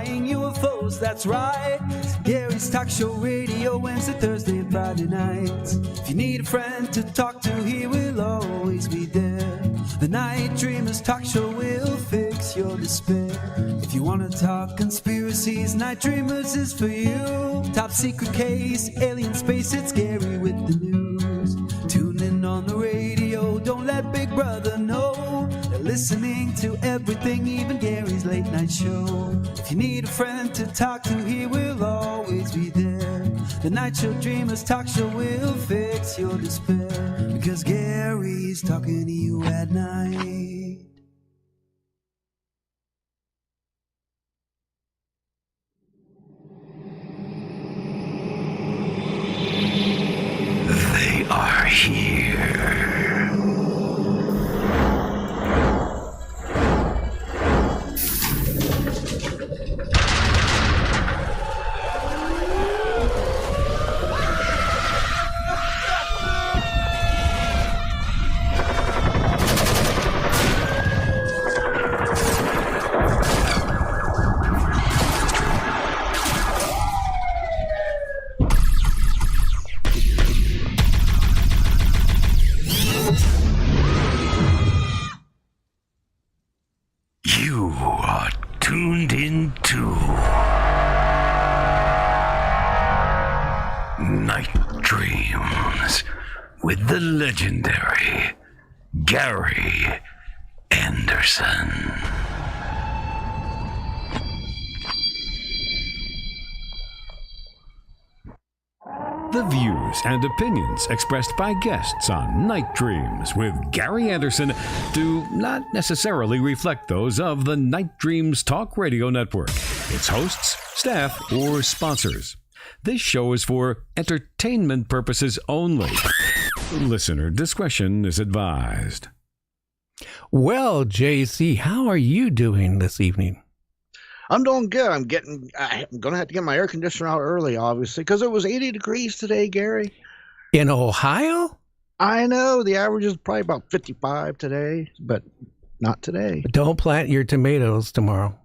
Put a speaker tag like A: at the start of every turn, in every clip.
A: flying UFOs, that's right. Gary's Talk Show Radio, Wednesday, Thursday, and Friday nights. If you need a friend to talk to, he will always be there. The Night Dreamers Talk Show will fix your despair. If you want to talk conspiracies, Night Dreamers is for you. Top secret case, alien space, it's Gary with the news. Tune in on the radio, don't let Big Brother know. They're listening to everything, even Gary's late night show. If you need a friend to talk to, he will always be there. The Night Show Dreamers Talk Show will fix your despair, because Gary's talking to you at night.
B: They are here. You are tuned into Night Dreams with the legendary Gary Anderson.
C: The views and opinions expressed by guests on Night Dreams with Gary Anderson do not necessarily reflect those of the Night Dreams Talk Radio Network, its hosts, staff, or sponsors. This show is for entertainment purposes only. Listener discretion is advised.
D: Well, JC, how are you doing this evening?
E: I'm doing good. I'm going to have to get my air conditioner out early, obviously, because it was 80 degrees today, Gary.
D: In Ohio?
E: I know. The average is probably about 55 today, but not today.
D: Don't plant your tomatoes tomorrow.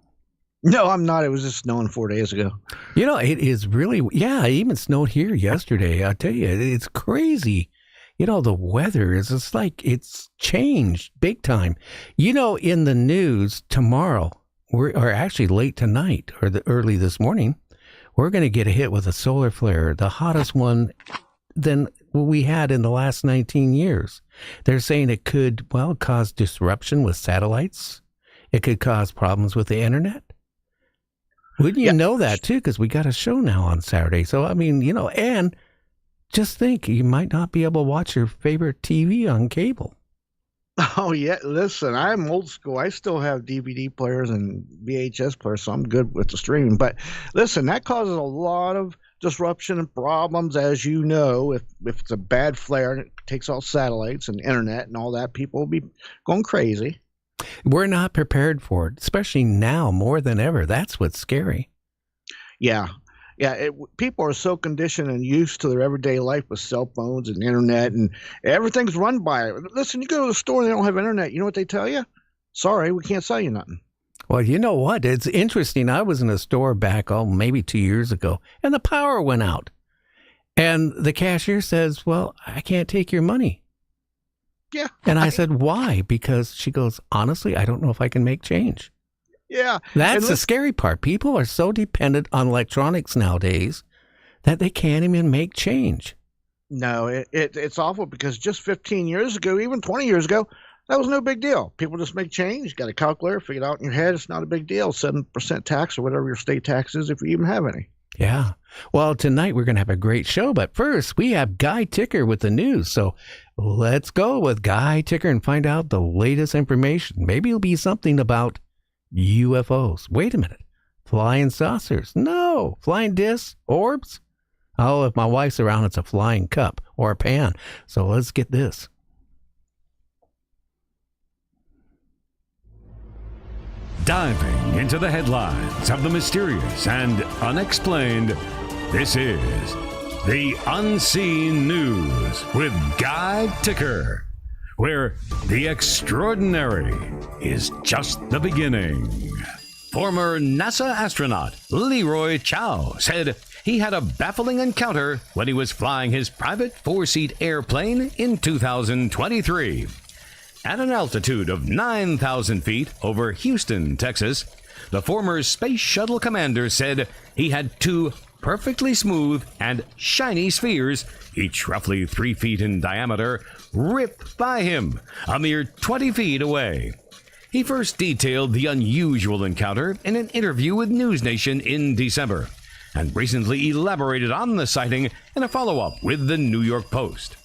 E: No, I'm not. It was just snowing 4 days ago.
D: You know, it is really, it even snowed here yesterday. I tell you, it's crazy. You know, the weather is just like it's changed big time. You know, in the news tomorrow, or actually late tonight or early this morning, we're going to get a hit with a solar flare, the hottest one than we had in the last 19 years. They're saying it could, cause disruption with satellites. It could cause problems with the internet. Wouldn't you know that, too? Because we got a show now on Saturday. So, I mean, and just think, you might not be able to watch your favorite TV on cable.
E: Oh, yeah. Listen, I'm old school. I still have DVD players and VHS players, so I'm good with the streaming. But listen, that causes a lot of disruption and problems, as you know. If it's a bad flare and it takes all satellites and internet and all that, people will be going crazy.
D: We're not prepared for it, especially now more than ever. That's what's scary.
E: Yeah. Yeah, people are so conditioned and used to their everyday life with cell phones and internet, and everything's run by it. Listen, you go to the store and they don't have internet. You know what they tell you? Sorry, we can't sell you nothing.
D: Well, you know what? It's interesting. I was in a store back, maybe 2 years ago, and the power went out. And the cashier says, well, I can't take your money.
E: Yeah.
D: And I said, why? Because she goes, honestly, I don't know if I can make change.
E: Yeah.
D: That's the scary part. People are so dependent on electronics nowadays that they can't even make change.
E: No, it's awful, because just 15 years ago, even 20 years ago, that was no big deal. People just make change. You got a calculator, figure it out in your head. It's not a big deal. 7% tax or whatever your state tax is, if you even have any.
D: Yeah. Well, tonight we're going to have a great show. But first, we have Guy Ticker with the news. So let's go with Guy Ticker and find out the latest information. Maybe it'll be something about UFOs. Wait a minute. Flying saucers? No. Flying discs? Orbs? Oh, if my wife's around, it's a flying cup or a pan. So let's get this.
C: Diving into the headlines of the mysterious and unexplained, this is The Unseen News with Guy Ticker, where the extraordinary is just the beginning. Former NASA astronaut Leroy Chow said he had a baffling encounter when he was flying his private four-seat airplane in 2023. At an altitude of 9,000 feet over Houston, Texas, the former space shuttle commander said he had two perfectly smooth and shiny spheres, each roughly 3 feet in diameter, rip by him a mere 20 feet away. He first detailed the unusual encounter in an interview with News Nation in December, and recently elaborated on the sighting in a follow-up with the New York Post.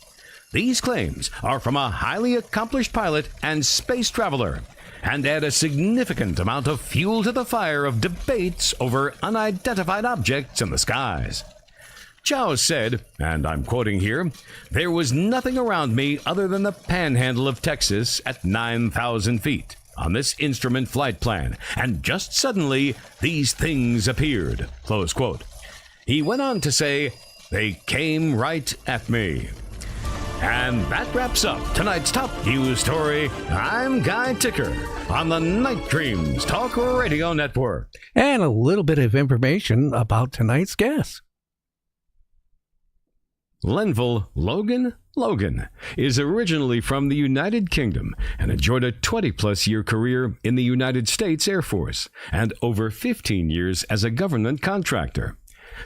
C: These claims are from a highly accomplished pilot and space traveler, and add a significant amount of fuel to the fire of debates over unidentified objects in the skies. Chow said, and I'm quoting here, "There was nothing around me other than the panhandle of Texas at 9,000 feet on this instrument flight plan, and just suddenly these things appeared," close quote. He went on to say, "They came right at me." And that wraps up tonight's top news story. I'm Guy Ticker on the Night Dreams Talk Radio Network.
D: And a little bit of information about tonight's guest.
C: Lenville Logan is originally from the United Kingdom and enjoyed a 20-plus year career in the United States Air Force and over 15 years as a government contractor.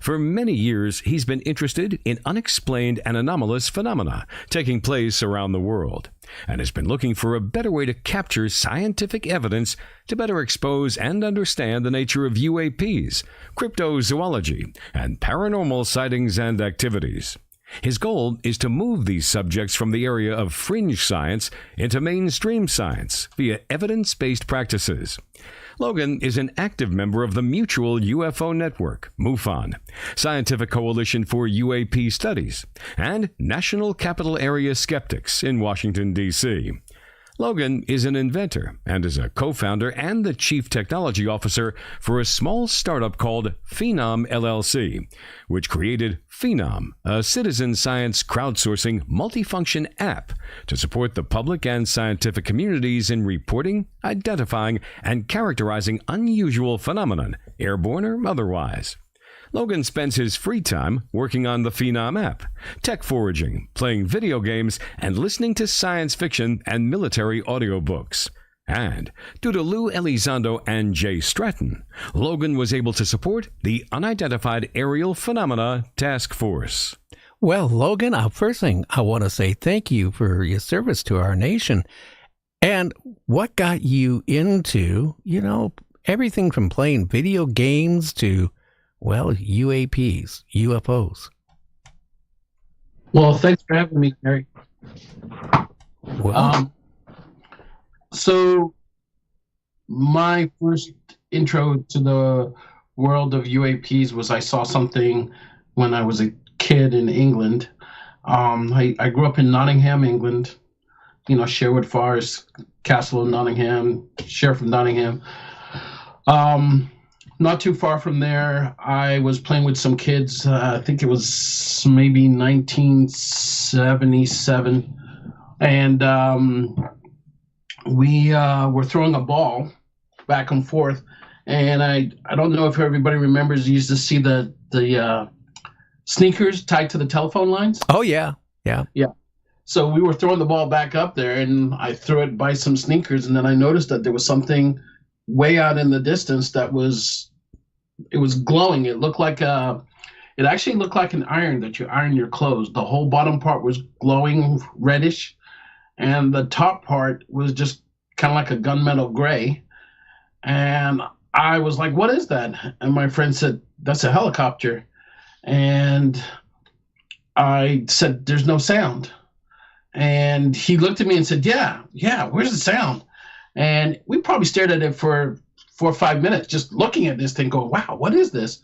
C: For many years, he's been interested in unexplained and anomalous phenomena taking place around the world, and has been looking for a better way to capture scientific evidence to better expose and understand the nature of UAPs, cryptozoology, and paranormal sightings and activities. His goal is to move these subjects from the area of fringe science into mainstream science via evidence-based practices. Logan is an active member of the Mutual UFO Network, MUFON, Scientific Coalition for UAP Studies, and National Capital Area Skeptics in Washington, D.C. Logan is an inventor and is a co-founder and the chief technology officer for a small startup called Phenom LLC, which created Phenom, a citizen science crowdsourcing multifunction app to support the public and scientific communities in reporting, identifying, and characterizing unusual phenomenon, airborne or otherwise. Logan spends his free time working on the Phenom app, tech foraging, playing video games, and listening to science fiction and military audiobooks. And due to Lou Elizondo and Jay Stratton, Logan was able to support the Unidentified Aerial Phenomena Task Force.
D: Well, Logan, first thing I want to say thank you for your service to our nation. And what got you into, everything from playing video games to, well, UAPs, UFOs?
F: Well, thanks for having me, Gary.
D: Well,
F: so my first intro to the world of UAPs was I saw something when I was a kid in England. I grew up in Nottingham, England, Sherwood Forest, Castle of Nottingham, Sheriff of Nottingham. Not too far from there, I was playing with some kids. I think it was maybe 1977. And we were throwing a ball back and forth. And I don't know if everybody remembers, you used to see the sneakers tied to the telephone lines.
D: oh, yeah.
F: Yeah. So we were throwing the ball back up there, and I threw it by some sneakers. And then I noticed that there was something way out in the distance that was glowing. It actually looked like an iron that you iron your clothes. The whole bottom part was glowing reddish, and the top part was just kind of like a gunmetal gray. And I was like, "What is that?" And my friend said, "That's a helicopter." And I said, "There's no sound." And he looked at me and said, yeah, where's the sound? And we probably stared at it for 4 or 5 minutes, just looking at this thing going, wow, what is this?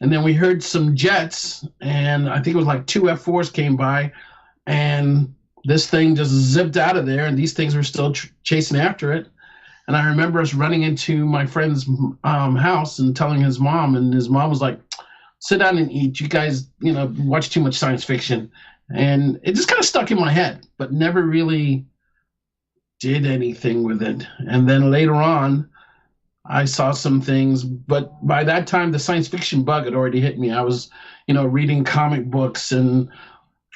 F: And then we heard some jets, and I think it was like 2 F4s came by, and this thing just zipped out of there, and these things were still chasing after it. And I remember us running into my friend's house and telling his mom, and his mom was like, sit down and eat. You guys, watch too much science fiction. And it just kind of stuck in my head, but never really did anything with it. And then later on, I saw some things, but by that time, the science fiction bug had already hit me. I was, reading comic books and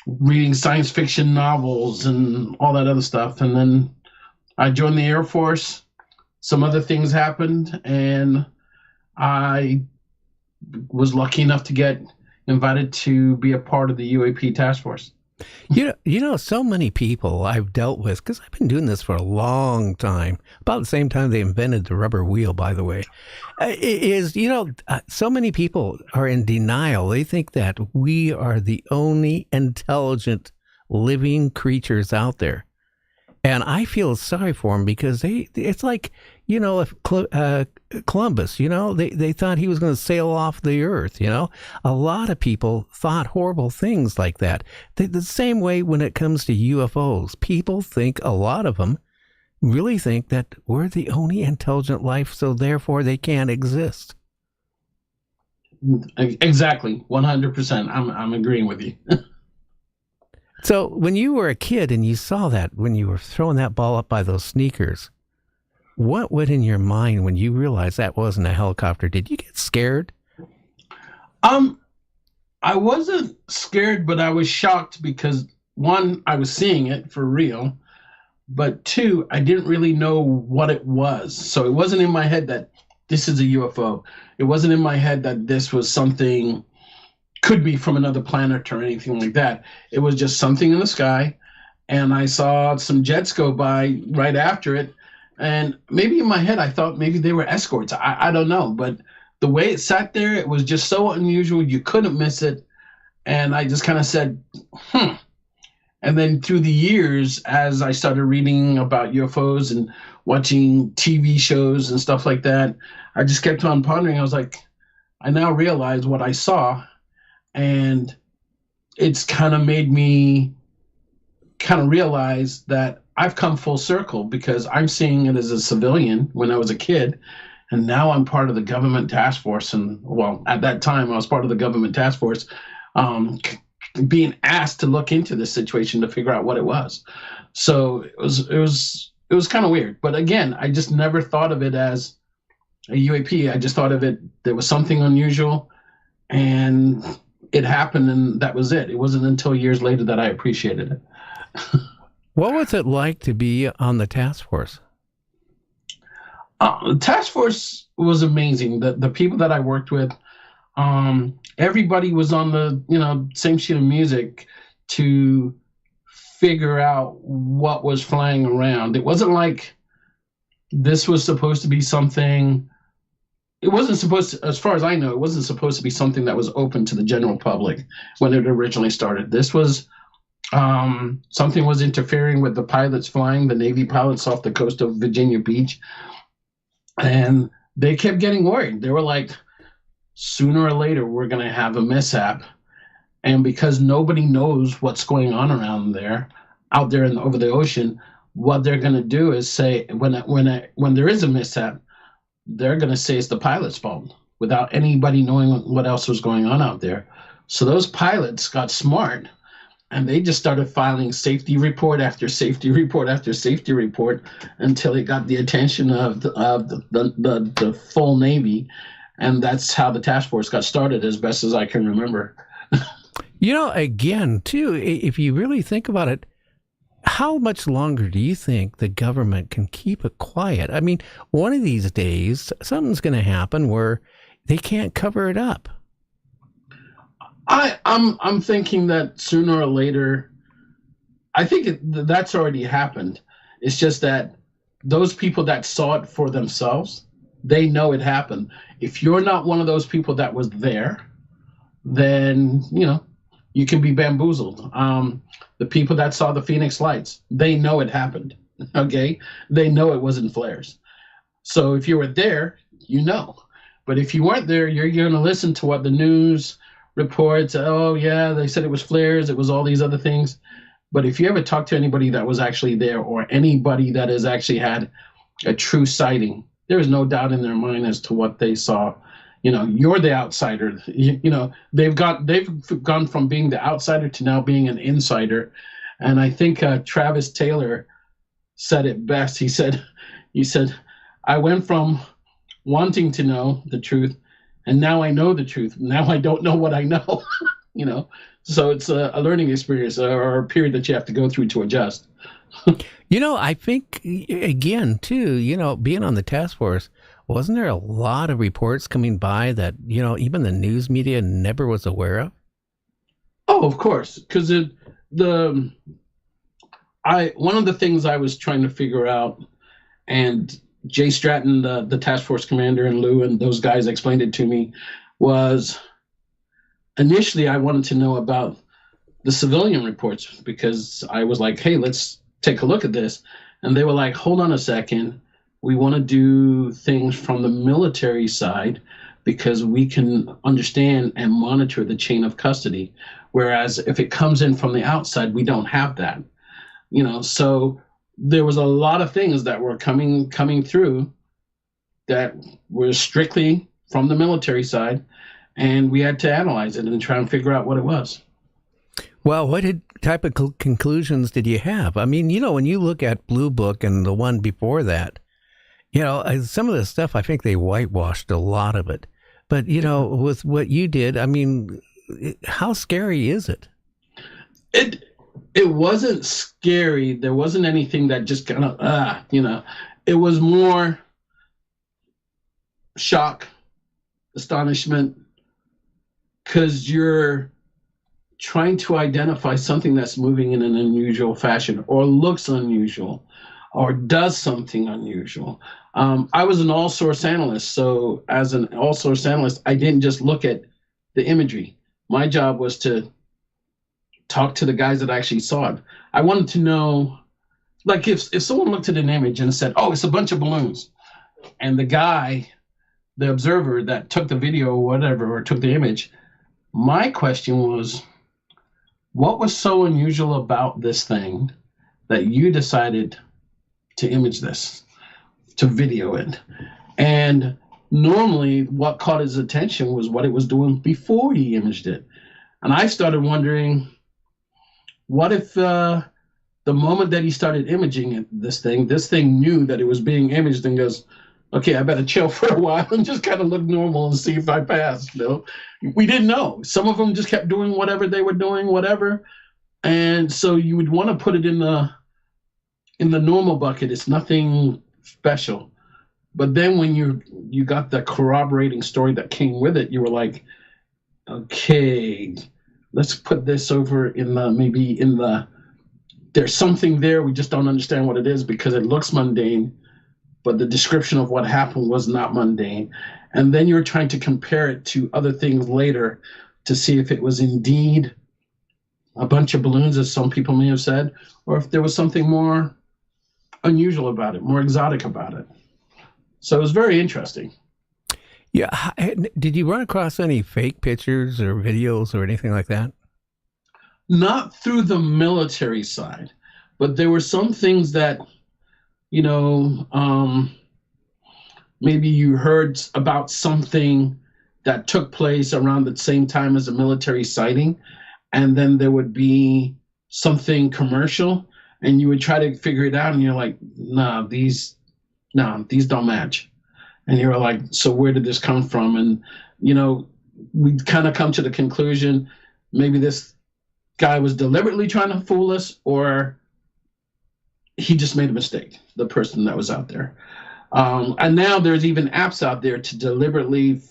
F: reading science fiction novels and all that other stuff. And then I joined the Air Force. Some other things happened, and I was lucky enough to get invited to be a part of the UAP task force.
D: So many people I've dealt with, because I've been doing this for a long time, about the same time they invented the rubber wheel, by the way, so many people are in denial. They think that we are the only intelligent living creatures out there. And I feel sorry for them because it's like, if Columbus, they thought he was going to sail off the earth, A lot of people thought horrible things like that. The same way when it comes to UFOs, people think, a lot of them really think that we're the only intelligent life, so therefore they can't exist.
F: Exactly. 100%. I'm agreeing with you.
D: So when you were a kid and you saw that, when you were throwing that ball up by those sneakers, what went in your mind when you realized that wasn't a helicopter? Did you get scared?
F: I wasn't scared, but I was shocked because, one, I was seeing it for real, but two, I didn't really know what it was. So it wasn't in my head that this is a UFO. It wasn't in my head that this was something, could be from another planet or anything like that. It was just something in the sky, and I saw some jets go by right after it, and maybe in my head I thought maybe they were escorts. I don't know, but the way it sat there, it was just so unusual, you couldn't miss it, and I just kind of said, And then through the years, as I started reading about UFOs and watching TV shows and stuff like that, I just kept on pondering. I was like, I now realize what I saw, and it's kind of made me kind of realize that I've come full circle, because I'm seeing it as a civilian when I was a kid, and now I'm part of the government task force. And well, at that time I was part of the government task force, being asked to look into this situation to figure out what it was. So it was kind of weird. But again, I just never thought of it as a UAP. I just thought of it, there was something unusual, and it happened, and that was it. It wasn't until years later that I appreciated it.
D: What was it like to be on the task force?
F: The task force was amazing. The people that I worked with, everybody was on the same sheet of music to figure out what was flying around. It wasn't like this was supposed to be something. It wasn't supposed to, as far as I know, it wasn't supposed to be something that was open to the general public when it originally started. This was something was interfering with the pilots flying, the Navy pilots off the coast of Virginia Beach. And they kept getting worried. They were like, sooner or later, we're going to have a mishap. And because nobody knows what's going on around there, out there and over the ocean, what they're going to do is say, when there is a mishap, they're going to say it's the pilot's fault without anybody knowing what else was going on out there. So those pilots got smart, and they just started filing safety report after safety report after safety report until it got the attention of the full Navy. And that's how the task force got started, as best as I can remember.
D: Again, too, if you really think about it, how much longer do you think the government can keep it quiet? I mean, one of these days, something's going to happen where they can't cover it up.
F: I'm thinking that sooner or later, I think that's already happened. It's just that those people that saw it for themselves, they know it happened. If you're not one of those people that was there, then, you can be bamboozled. The people that saw the Phoenix lights, they know it happened. Okay? They know it wasn't flares. So if you were there, you know. But if you weren't there, you're going to listen to what the news reports. Oh, yeah, they said it was flares. It was all these other things. But if you ever talk to anybody that was actually there, or anybody that has actually had a true sighting, there is no doubt in their mind as to what they saw. You're the outsider. They've gone from being the outsider to now being an insider. And I think Travis Taylor said it best. He said, I went from wanting to know the truth, and now I know the truth. Now I don't know what I know, you know. So it's a learning experience or a period that you have to go through to adjust.
D: You know, I think, again, too, you know, being on the task force, wasn't there a lot of reports coming by that, you know, even the news media never was aware of?
F: Oh, of course, because one of the things I was trying to figure out, and Jay Stratton, the task force commander, and Lou and those guys explained it to me, was initially I wanted to know about the civilian reports, because I was like, hey, let's take a look at this. And they were like, hold on a second. We want to do things from the military side because we can understand and monitor the chain of custody. Whereas if it comes in from the outside, we don't have that. You know, so there was a lot of things that were coming through that were strictly from the military side, and we had to analyze it and try and figure out what it was.
D: Well, what type of conclusions did you have? I mean, you know, when you look at Blue Book and the one before that, you know, some of the stuff, I think they whitewashed a lot of it. But, you know, with what you did, I mean, how scary is it?
F: It wasn't scary. There wasn't anything that just kind of, you know, it was more shock, astonishment, because you're trying to identify something that's moving in an unusual fashion or looks unusual or does something unusual. I was an all-source analyst, so as an all-source analyst, I didn't just look at the imagery. My job was to talk to the guys that actually saw it. I wanted to know, like if someone looked at an image and said, oh, it's a bunch of balloons, and the guy, the observer that took the video or whatever, or took the image, my question was, what was so unusual about this thing that you decided to image this, to video it? And normally what caught his attention was what it was doing before he imaged it. And I started wondering, what if the moment that he started imaging this thing knew that it was being imaged and goes, okay, I better chill for a while and just kind of look normal and see if I pass, you know? We didn't know. Some of them just kept doing whatever they were doing, whatever. And so you would want to put it in the normal bucket. It's nothing special. But then when you got the corroborating story that came with it, you were like, okay, let's put this over in there's something there. We just don't understand what it is because it looks mundane, but the description of what happened was not mundane. And then you're trying to compare it to other things later to see if it was indeed a bunch of balloons, as some people may have said, or if there was something more unusual about it, more exotic about it. So it was very interesting.
D: Yeah. Did you run across any fake pictures or videos or anything like that?
F: Not through the military side, but there were some things that, you know, maybe you heard about something that took place around the same time as a military sighting, and then there would be something commercial, and you would try to figure it out, and you're like, these don't match. And you're like, so where did this come from? And, you know, we kind of come to the conclusion, maybe this guy was deliberately trying to fool us, or he just made a mistake, the person that was out there. And now there's even apps out there to deliberately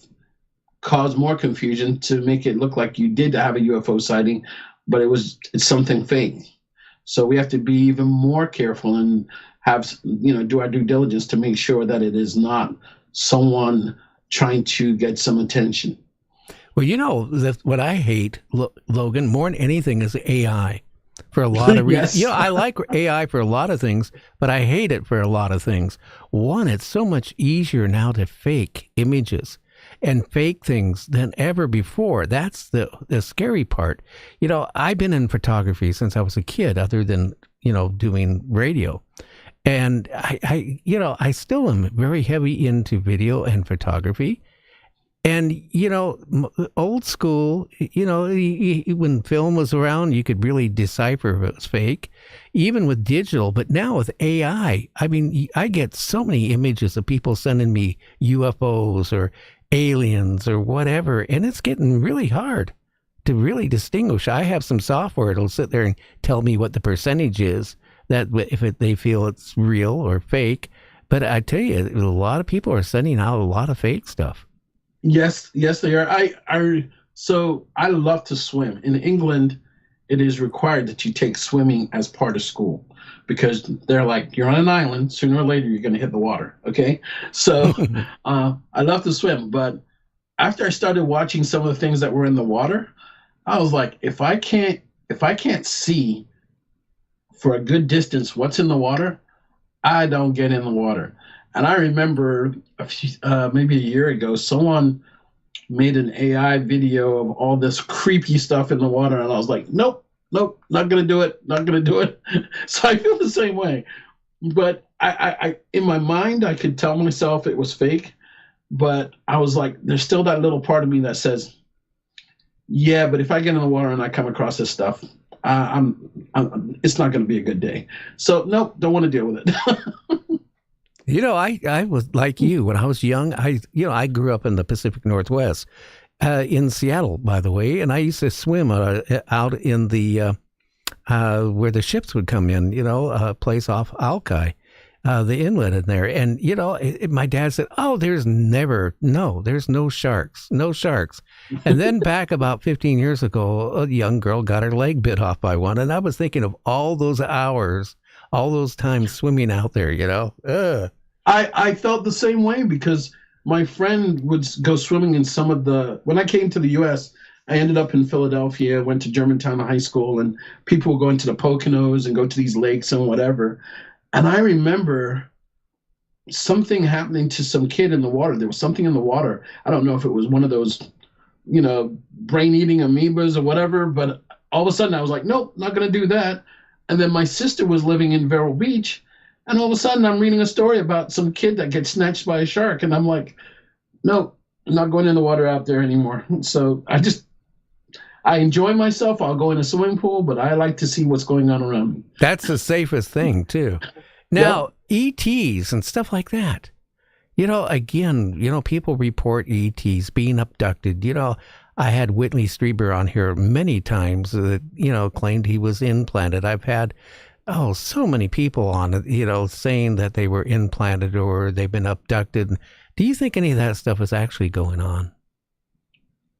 F: cause more confusion to make it look like you did have a UFO sighting, but it's something fake. So we have to be even more careful and have, you know, do our due diligence to make sure that it is not someone trying to get some attention.
D: Well, you know, what I hate, Logan, more than anything is AI. For a lot of reasons.
F: Yes.
D: You know, I like AI for a lot of things, but I hate it for a lot of things. One, it's so much easier now to fake images and fake things than ever before. That's the scary part. You know, I've been in photography since I was a kid, other than, you know, doing radio. And I still am very heavy into video and photography. And, old school, when film was around, you could really decipher if it was fake, even with digital. But now with AI, I mean, I get so many images of people sending me UFOs or aliens or whatever, and it's getting really hard to really distinguish. I have some software that'll sit there and tell me what the percentage is that if they feel it's real or fake. But I tell you, a lot of people are sending out a lot of fake stuff.
F: Yes, they are. So I love to swim. In England, it is required that you take swimming as part of school because they're like, you're on an island. Sooner or later, you're going to hit the water. Okay. So I love to swim. But after I started watching some of the things that were in the water, I was like, if I can't see for a good distance what's in the water, I don't get in the water. And I remember maybe a year ago, someone made an AI video of all this creepy stuff in the water. And I was like, nope, not going to do it. Not going to do it. So I feel the same way. But I in my mind, I could tell myself it was fake. But I was like, there's still that little part of me that says, yeah, but if I get in the water and I come across this stuff, it's not going to be a good day. So nope, don't want to deal with it.
D: I was like you when I was young. I grew up in the Pacific Northwest, in Seattle, by the way, and I used to swim out in the where the ships would come in. A place off Alki, the inlet in there, and my dad said, "Oh, there's no sharks, no sharks." And then back about 15 years ago, a young girl got her leg bit off by one, and I was thinking of all those hours, all those times swimming out there. Ugh.
F: I felt the same way because my friend would go swimming in some of when I came to the U.S., I ended up in Philadelphia, went to Germantown High School, and people were going to the Poconos and go to these lakes and whatever. And I remember something happening to some kid in the water. There was something in the water. I don't know if it was one of those, brain-eating amoebas or whatever, but all of a sudden I was like, nope, not going to do that. And then my sister was living in Vero Beach, and all of a sudden I'm reading a story about some kid that gets snatched by a shark, and I'm like, no, I'm not going in the water out there anymore. So I enjoy myself. I'll go in a swimming pool, but I like to see what's going on around me.
D: That's the safest thing, too. Now, ETs and stuff like that. Again, people report ETs being abducted. I had Whitley Strieber on here many times that, claimed he was implanted. I've had, so many people on it, saying that they were implanted or they've been abducted. Do you think any of that stuff is actually going on?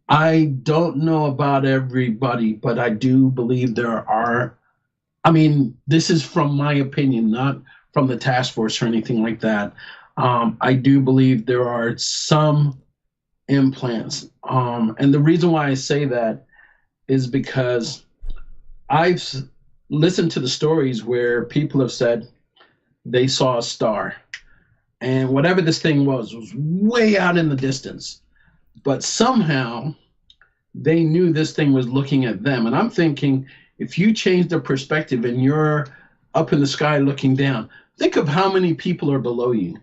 F: I don't know about everybody, but I do believe there are. I mean, this is from my opinion, not from the task force or anything like that. I do believe there are some implants. And the reason why I say that is because I've listened to the stories where people have said they saw a star. And whatever this thing was way out in the distance. But somehow they knew this thing was looking at them. And I'm thinking, if you change the perspective and you're up in the sky looking down, think of how many people are below you.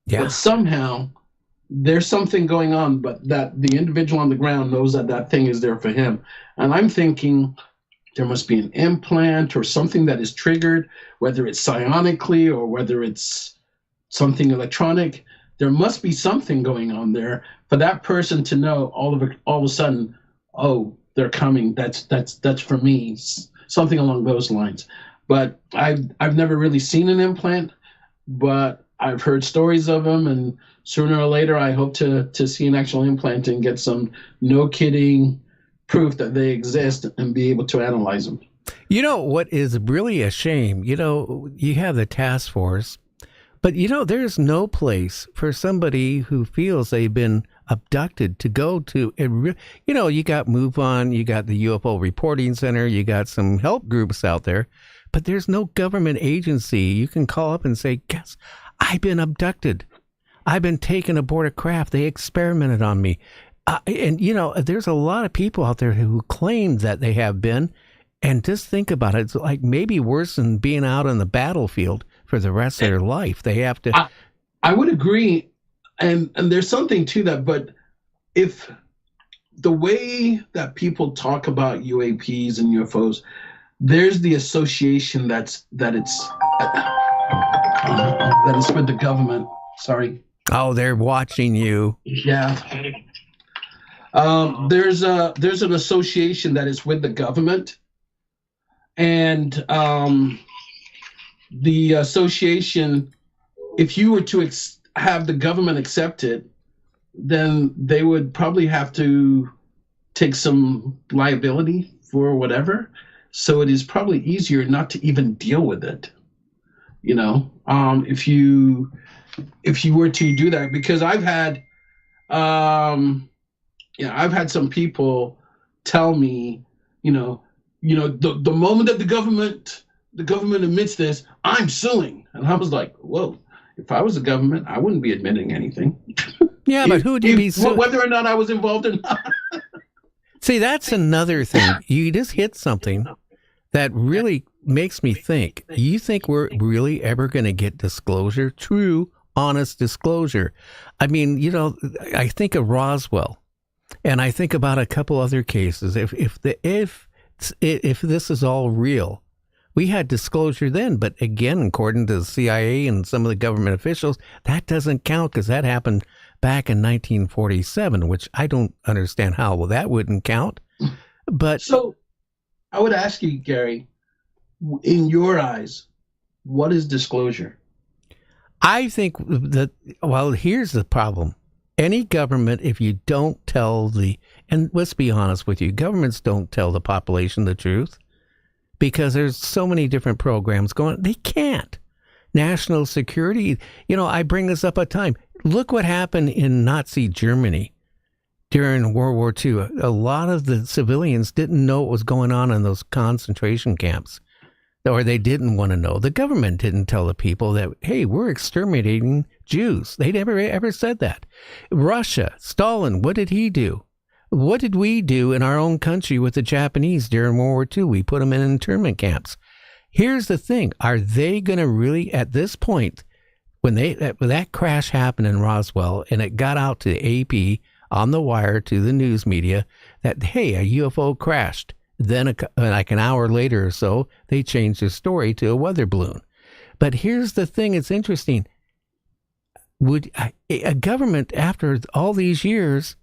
F: Yeah. But somehow there's something going on, but that the individual on the ground knows that thing is there for him. And I'm thinking there must be an implant or something that is triggered, whether it's psionically or whether it's something electronic. There must be something going on there for that person to know all of a sudden, oh, they're coming. That's for me. Something along those lines. But I've never really seen an implant, but I've heard stories of them, and sooner or later I hope to see an actual implant and get some no kidding proof that they exist and be able to analyze them.
D: What is really a shame, you have the task force, but there's no place for somebody who feels they've been abducted to go to. You got MUFON, you got the UFO Reporting Center, you got some help groups out there, but there's no government agency you can call up and say, guess I've been abducted. I've been taken aboard a craft. They experimented on me. And there's a lot of people out there who claim that they have been. And just think about it. It's like maybe worse than being out on the battlefield for the rest of their life. They have to.
F: I would agree. And there's something to that. But if the way that people talk about UAPs and UFOs, there's the association that it's with the government. Sorry.
D: Oh, they're watching you.
F: Yeah. There's an association that is with the government, and the association, if you were to have the government accept it, then they would probably have to take some liability for whatever. So it is probably easier not to even deal with it. You know, if you were to do that, because I've had some people tell me, the moment that the government admits this, I'm suing. And I was like, whoa, if I was the government, I wouldn't be admitting anything.
D: Yeah, but who'd you be suing?
F: Whether or not I was involved or not.
D: See, that's another thing. You just hit something that really makes me think. You think we're really ever going to get disclosure? True, honest disclosure. I mean, I think of Roswell, and I think about a couple other cases. If this is all real, we had disclosure then, but again, according to the CIA and some of the government officials, that doesn't count because that happened back in 1947, which I don't understand how. Well, that wouldn't count. But
F: so I would ask you, Gary, in your eyes, what is disclosure?
D: I think that, well, here's the problem. Any government, if you don't tell and let's be honest with you, governments don't tell the population the truth because there's so many different programs going. They can't. National security, I bring this up at time. Look what happened in Nazi Germany during World War II. A lot of the civilians didn't know what was going on in those concentration camps, or they didn't want to know. The government didn't tell the people that, hey, we're exterminating Jews. They never ever said that. Russia, Stalin, what did he do? What did we do in our own country with the Japanese during World War II? We put them in internment camps. Here's the thing. Are they going to really, at this point, when that crash happened in Roswell and it got out to the AP on the wire to the news media that, hey, a UFO crashed. Then like an hour later or so, they changed the story to a weather balloon. But here's the thing. It's interesting. Would a government, after all these years,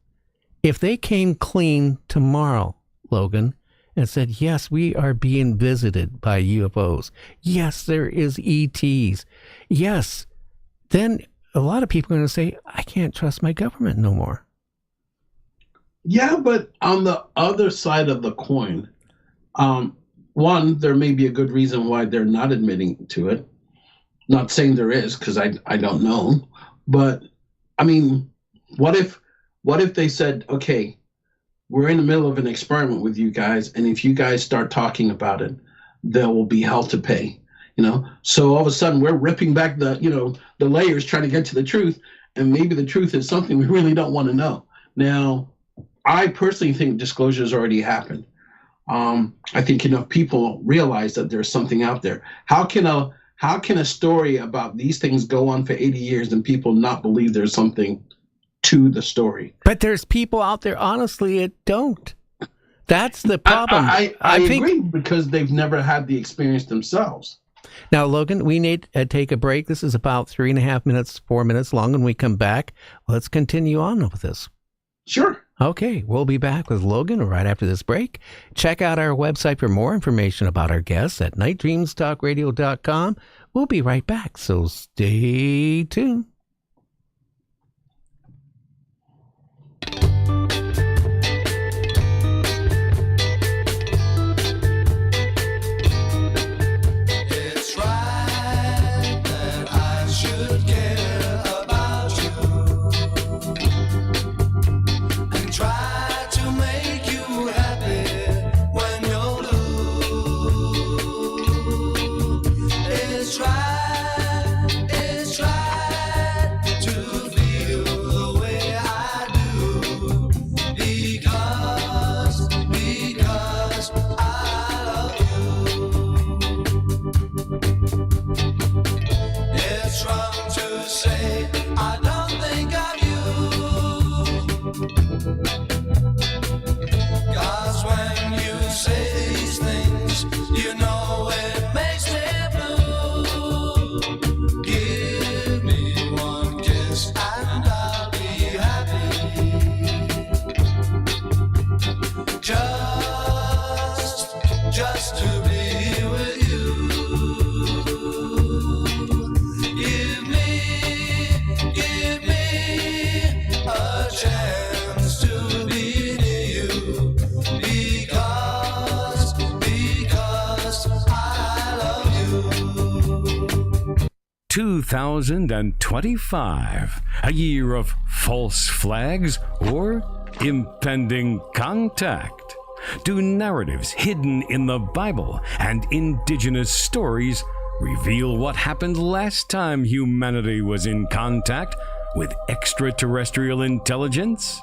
D: if they came clean tomorrow, Logan, and said, yes, we are being visited by UFOs. Yes, there is ETs. Yes. Then a lot of people are going to say, I can't trust my government no more.
F: Yeah, but on the other side of the coin, one, there may be a good reason why they're not admitting to it. Not saying there is, because I don't know. But, I mean, what if they said, okay, we're in the middle of an experiment with you guys, and if you guys start talking about it, there will be hell to pay. So all of a sudden we're ripping back the layers trying to get to the truth, and maybe the truth is something we really don't want to know. Now, I personally think disclosure has already happened. I think enough people realize that there's something out there. How can a story about these things go on for 80 years and people not believe there's something to the story?
D: But there's people out there, honestly, that don't. That's the problem.
F: I agree, because they've never had the experience themselves.
D: Now, Logan, we need to take a break. This is about 3.5 minutes, 4 minutes long. When we come back, let's continue on with this.
F: Sure.
D: Okay, we'll be back with Logan right after this break. Check out our website for more information about our guests at nightdreamstalkradio.com. We'll be right back, so stay tuned.
C: 2025 a year of false flags or impending contact? Do narratives hidden in the Bible and indigenous stories reveal what happened last time humanity was in contact with extraterrestrial intelligence?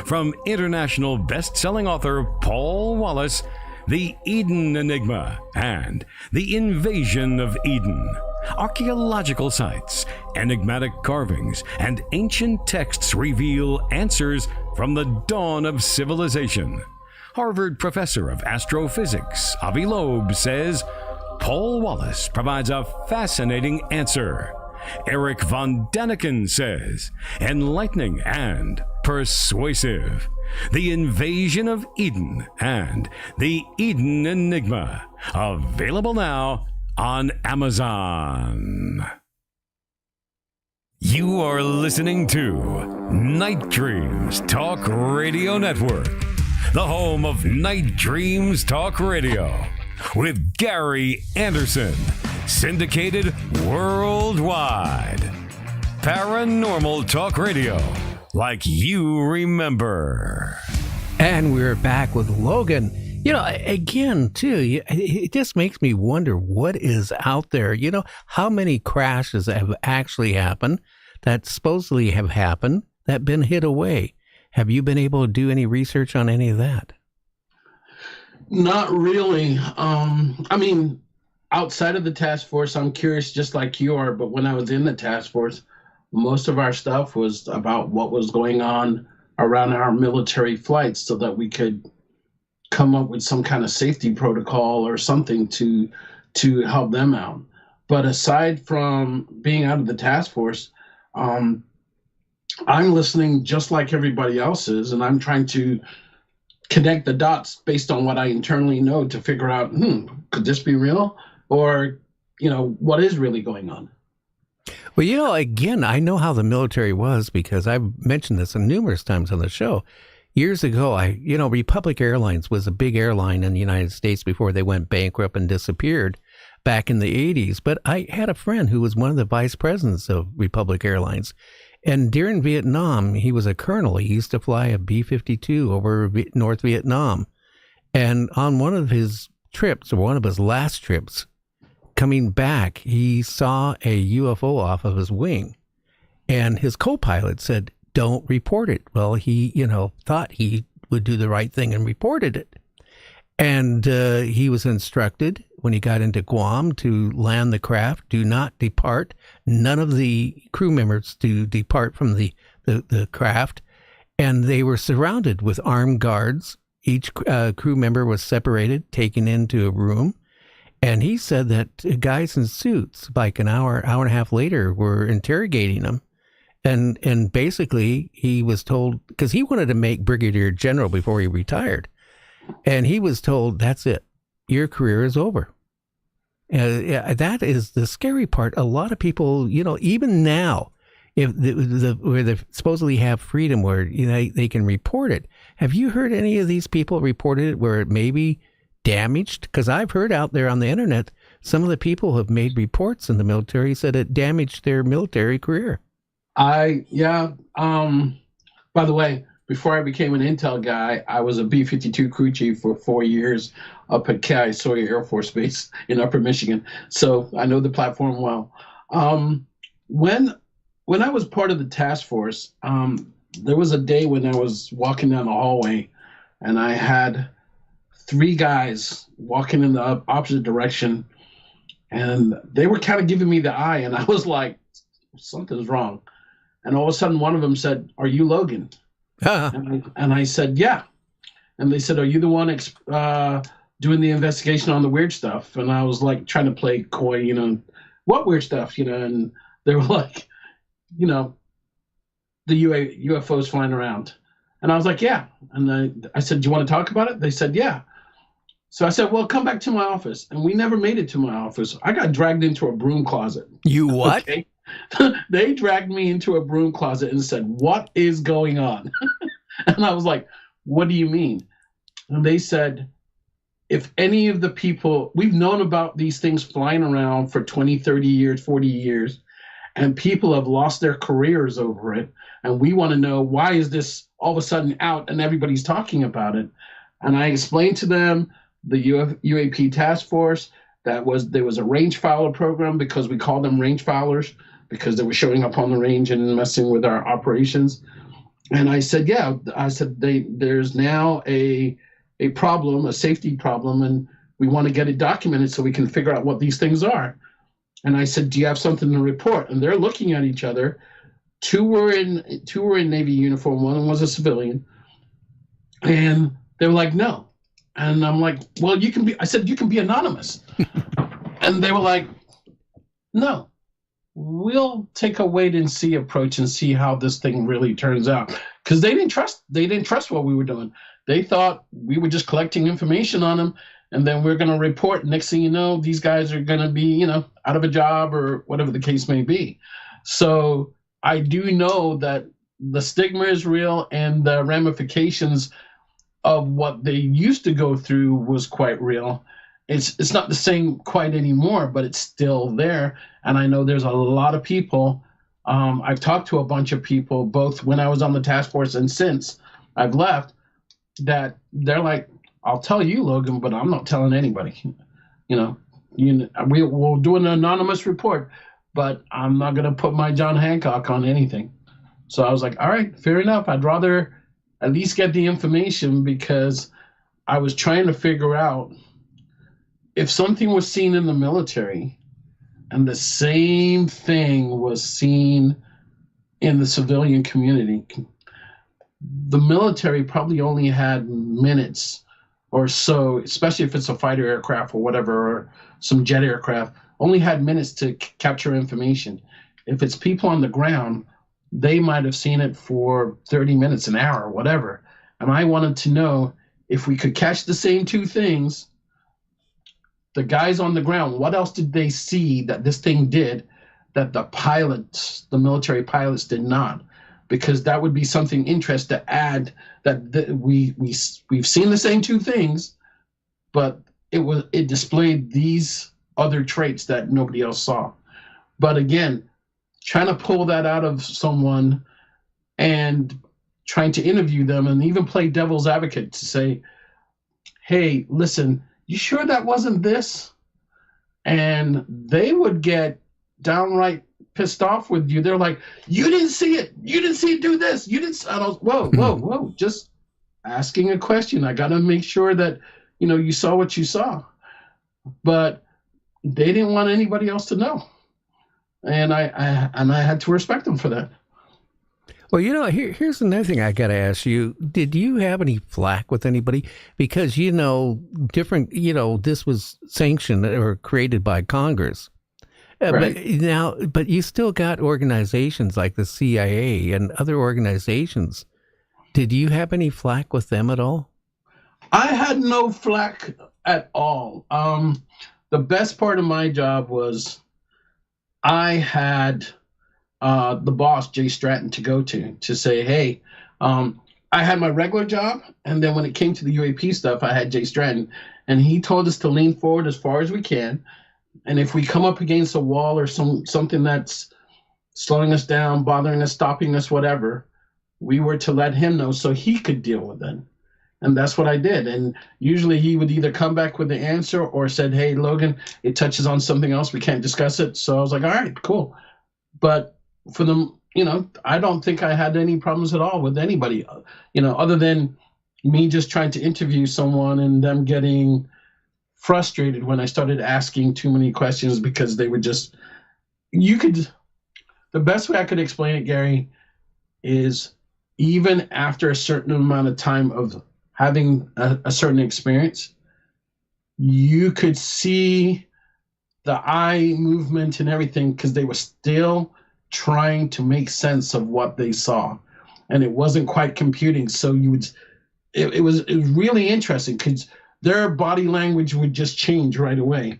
C: From international best-selling author Paul Wallace, The Eden Enigma and The Invasion of Eden. Archaeological sites, enigmatic carvings, and ancient texts reveal answers from the dawn of civilization. Harvard professor of astrophysics Avi Loeb says Paul Wallace provides a fascinating answer. Eric von Daniken says enlightening and persuasive. The Invasion of Eden and The Eden Enigma, available now on Amazon. You are listening to Night Dreams Talk Radio Network, the home of Night Dreams Talk Radio, with Gary Anderson, syndicated worldwide. Paranormal Talk Radio, like you remember.
D: And we're back with Logan. You know, again, too, it just makes me wonder what is out there. You know, how many crashes have actually happened that supposedly have happened that been hid away? Have you been able to do any research on any of that?
F: Not really. I mean, outside of the task force, I'm curious just like you are, but when I was in the task force, most of our stuff was about what was going on around our military flights so that we could come up with some kind of safety protocol or something to help them out. But aside from being out of the task force, I'm listening just like everybody else is, and I'm trying to connect the dots based on what I internally know to figure out, could this be real? Or, you know, what is really going on?
D: Well, you know, again, I know how the military was because I've mentioned this numerous times on the show. Years ago, Republic Airlines was a big airline in the United States before they went bankrupt and disappeared back in the 80s. But I had a friend who was one of the vice presidents of Republic Airlines. And during Vietnam, he was a colonel. He used to fly a B-52 over North Vietnam. And on one of his trips, or one of his last trips, coming back, he saw a UFO off of his wing. And his co-pilot said, don't report it. Well, he, thought he would do the right thing and reported it. And he was instructed when he got into Guam to land the craft, do not depart. None of the crew members to depart from the craft. And they were surrounded with armed guards. Each crew member was separated, taken into a room. And he said that guys in suits, like an hour and a half later, were interrogating him. And basically, he was told, because he wanted to make brigadier general before he retired. And he was told, that's it. Your career is over. That is the scary part. A lot of people, even now, if where they supposedly have freedom, where they can report it. Have you heard any of these people reported it where it may be damaged? Because I've heard out there on the internet, some of the people who have made reports in the military said it damaged their military career.
F: By the way, before I became an intel guy, I was a B-52 crew chief for 4 years up at K.I. Sawyer Air Force Base in Upper Michigan. So I know the platform well. When I was part of the task force, there was a day when I was walking down the hallway and I had 3 guys walking in the opposite direction, and they were kind of giving me the eye, and I was like, something's wrong. And all of a sudden, one of them said, "Are you Logan?" And I said, "Yeah." And they said, "Are you the one doing the investigation on the weird stuff?" And I was like trying to play coy, what weird stuff, and they were like, the UFOs flying around. And I was like, "Yeah." And I said, "Do you want to talk about it?" They said, "Yeah." So I said, "Well, come back to my office." And we never made it to my office. I got dragged into a broom closet.
D: You what?
F: Okay? They dragged me into a broom closet and said, "What is going on?" And I was like, "What do you mean?" And they said, if any of the people, we've known about these things flying around for 20, 30 years, 40 years, and people have lost their careers over it. And we want to know, why is this all of a sudden out and everybody's talking about it? And I explained to them the UAP task force, there was a range fowler program, because we call them range fowlers because they were showing up on the range and messing with our operations. And I said, there's now a problem, a safety problem, and we want to get it documented so we can figure out what these things are. And I said, do you have something to report? And they're looking at each other. Two were in Navy uniform, one was a civilian. And they were like, no. And I'm like, well, you can be anonymous. And they were like, no, we'll take a wait and see approach and see how this thing really turns out. Because they didn't trust what we were doing. They thought we were just collecting information on them, and then we're going to report. Next thing you know, these guys are going to be, out of a job or whatever the case may be. So I do know that the stigma is real, and the ramifications of what they used to go through was quite real. It's not the same quite anymore, but it's still there. And I know there's a lot of people. I've talked to a bunch of people, both when I was on the task force and since I've left, that they're like, I'll tell you, Logan, but I'm not telling anybody. We'll do an anonymous report, but I'm not going to put my John Hancock on anything. So I was like, all right, fair enough. I'd rather at least get the information, because I was trying to figure out if something was seen in the military and the same thing was seen in the civilian community, the military probably only had minutes or so, especially if it's a fighter aircraft or whatever, or some jet aircraft, only had minutes to capture information. If it's people on the ground, they might have seen it for 30 minutes, an hour, whatever. And I wanted to know if we could catch the same two things, the guys on the ground, what else did they see that this thing did that the pilots, the military pilots, did not? Because that would be something interesting to add, that we've seen the same two things, but it displayed these other traits that nobody else saw. But again, trying to pull that out of someone and trying to interview them and even play devil's advocate to say, hey, listen, you sure that wasn't this? And they would get downright pissed off with you. They're like, you didn't see it. You didn't see it do this. You didn't. And I was, whoa. Just asking a question. I got to make sure that, you saw what you saw. But they didn't want anybody else to know. And I had to respect them for that.
D: Well, here's another thing I got to ask you. Did you have any flack with anybody? Because, this was sanctioned or created by Congress.
F: Right.
D: But you still got organizations like the CIA and other organizations. Did you have any flack with them at all?
F: I had no flack at all. The best part of my job was I had the boss, Jay Stratton, to go to say, hey, I had my regular job, and then when it came to the UAP stuff, I had Jay Stratton, and he told us to lean forward as far as we can. And if we come up against a wall or something that's slowing us down, bothering us, stopping us, whatever, we were to let him know so he could deal with it. And that's what I did. And usually he would either come back with the answer or said, hey, Logan, it touches on something else. We can't discuss it. So I was like, all right, cool. But for them, I don't think I had any problems at all with anybody, other than me just trying to interview someone and them getting frustrated when I started asking too many questions, because they were just, the best way I could explain it, Gary, is even after a certain amount of time of having a certain experience, you could see the eye movement and everything, because they were still trying to make sense of what they saw, and it wasn't quite computing. So it was really interesting, because their body language would just change right away.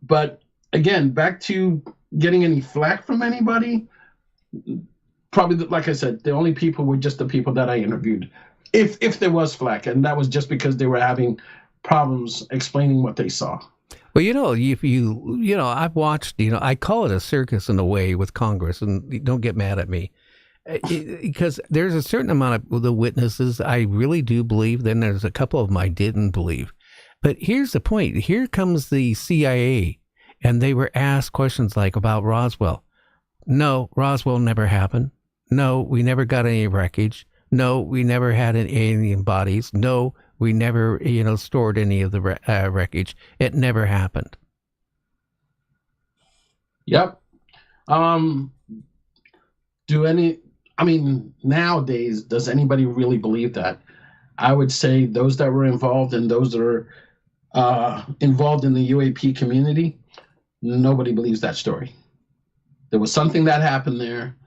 F: But again, back to getting any flack from anybody, probably, like I said, the only people were just the people that I interviewed, if there was flack, and that was just because they were having problems explaining what they saw.
D: Well, if I've watched, I call it a circus in a way with Congress, and don't get mad at me. Because there's a certain amount of the witnesses I really do believe, then there's a couple of them I didn't believe. But here's the point. Here comes the CIA, and they were asked questions like about Roswell. No, Roswell never happened. No, we never got any wreckage. No, we never had any alien bodies. No, we never, stored any of the wreckage. It never happened.
F: Yep. Nowadays, does anybody really believe that? I would say those that were involved and those that are involved in the UAP community, nobody believes that story. There was something that happened there,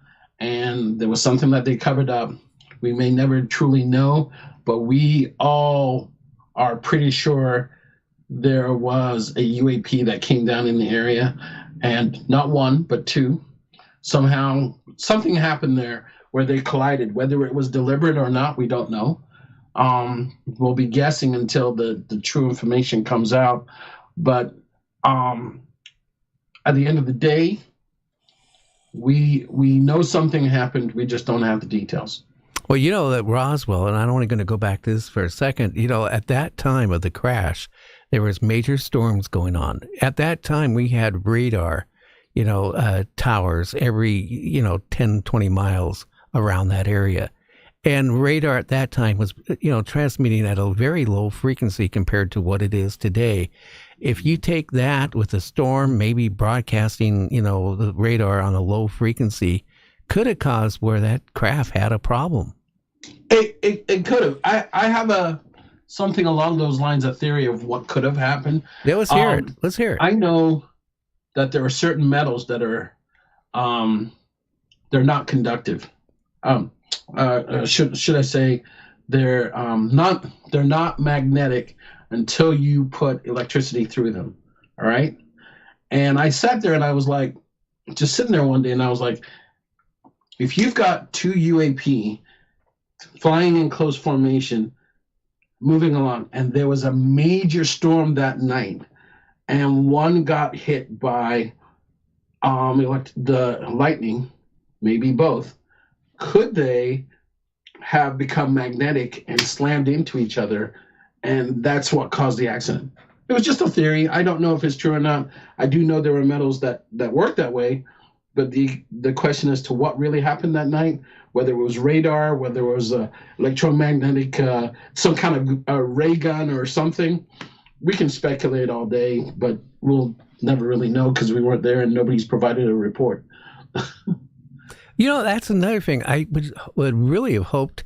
F: and there was something that they covered up. We may never truly know, but we all are pretty sure there was a UAP that came down in the area, and not one, but two. Somehow, something happened there where they collided. Whether it was deliberate or not, we don't know. We'll be guessing until the true information comes out. But at the end of the day, we know something happened. We just don't have the details.
D: Well, that Roswell, and I'm only going to go back to this for a second, at that time of the crash, there was major storms going on. At that time, we had radar, towers every, 10, 20 miles around that area. And radar at that time was, transmitting at a very low frequency compared to what it is today. If you take that with a storm, maybe broadcasting, the radar on a low frequency, could have caused where that craft had a problem.
F: It could have. I have something along those lines, a theory of what could have happened.
D: Yeah, let's hear it. Let's hear it.
F: I know that there are certain metals that are, they're not conductive. Should I say they're not magnetic until you put electricity through them. All right. And I sat there and I was like, just sitting there one day, and I was like, if you've got two UAP flying in close formation, moving along, and there was a major storm that night, and one got hit by the lightning, maybe both, could they have become magnetic and slammed into each other, and that's what caused the accident? It was just a theory. I don't know if it's true or not. I do know there were metals that work that way, but the question as to what really happened that night, whether it was radar, whether it was electromagnetic, some kind of ray gun or something, we can speculate all day, but we'll never really know because we weren't there and nobody's provided a report.
D: That's another thing. I would really have hoped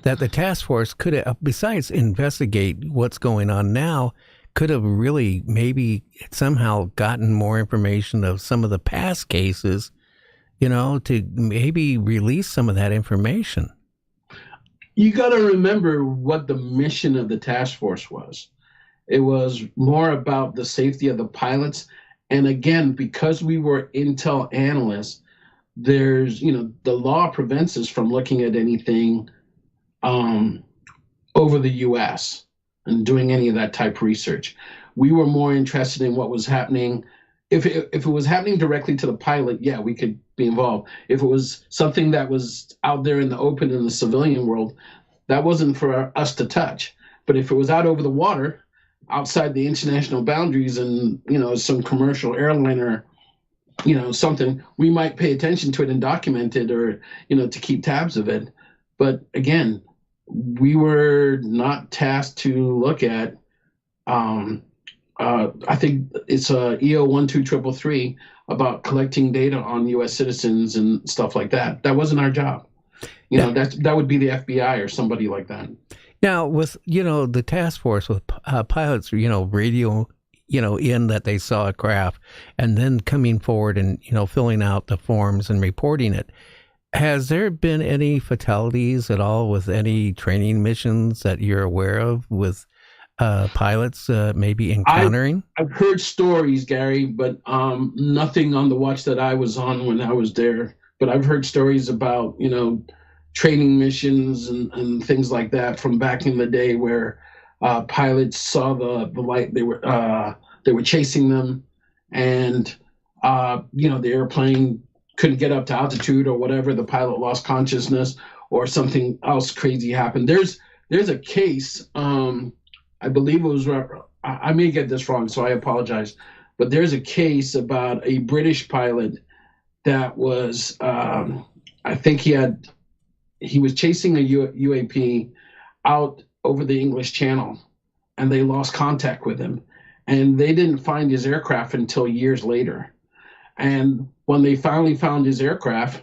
D: that the task force could have, besides investigate what's going on now, could have really maybe somehow gotten more information of some of the past cases, to maybe release some of that information.
F: You got to remember what the mission of the task force was. It was more about the safety of the pilots. And again, because we were intel analysts, there's, the law prevents us from looking at anything over the U.S. and doing any of that type of research. We were more interested in what was happening. If it was happening directly to the pilot, yeah, we could be involved. If it was something that was out there in the open in the civilian world, that wasn't for us to touch. But if it was out over the water, outside the international boundaries, and some commercial airliner, something, we might pay attention to it and document it, or to keep tabs of it. But again, we were not tasked to look at. I think it's EO 12333 about collecting data on U.S. citizens and stuff like that. That wasn't our job. That would be the FBI or somebody like that.
D: Now, with the task force with pilots, radio, in that they saw a craft, and then coming forward and filling out the forms and reporting it. Has there been any fatalities at all with any training missions that you're aware of with pilots maybe encountering?
F: I've heard stories, Gary, but nothing on the watch that I was on when I was there. But I've heard stories about, training missions and things like that from back in the day where pilots saw the light. They were they were chasing them, and the airplane couldn't get up to altitude or whatever. The pilot lost consciousness or something else crazy happened. There's a case. I believe it was. I may get this wrong, so I apologize. But there's a case about a British pilot that was. I think he was chasing a UAP out over the English Channel, and they lost contact with him, and they didn't find his aircraft until years later. And when they finally found his aircraft,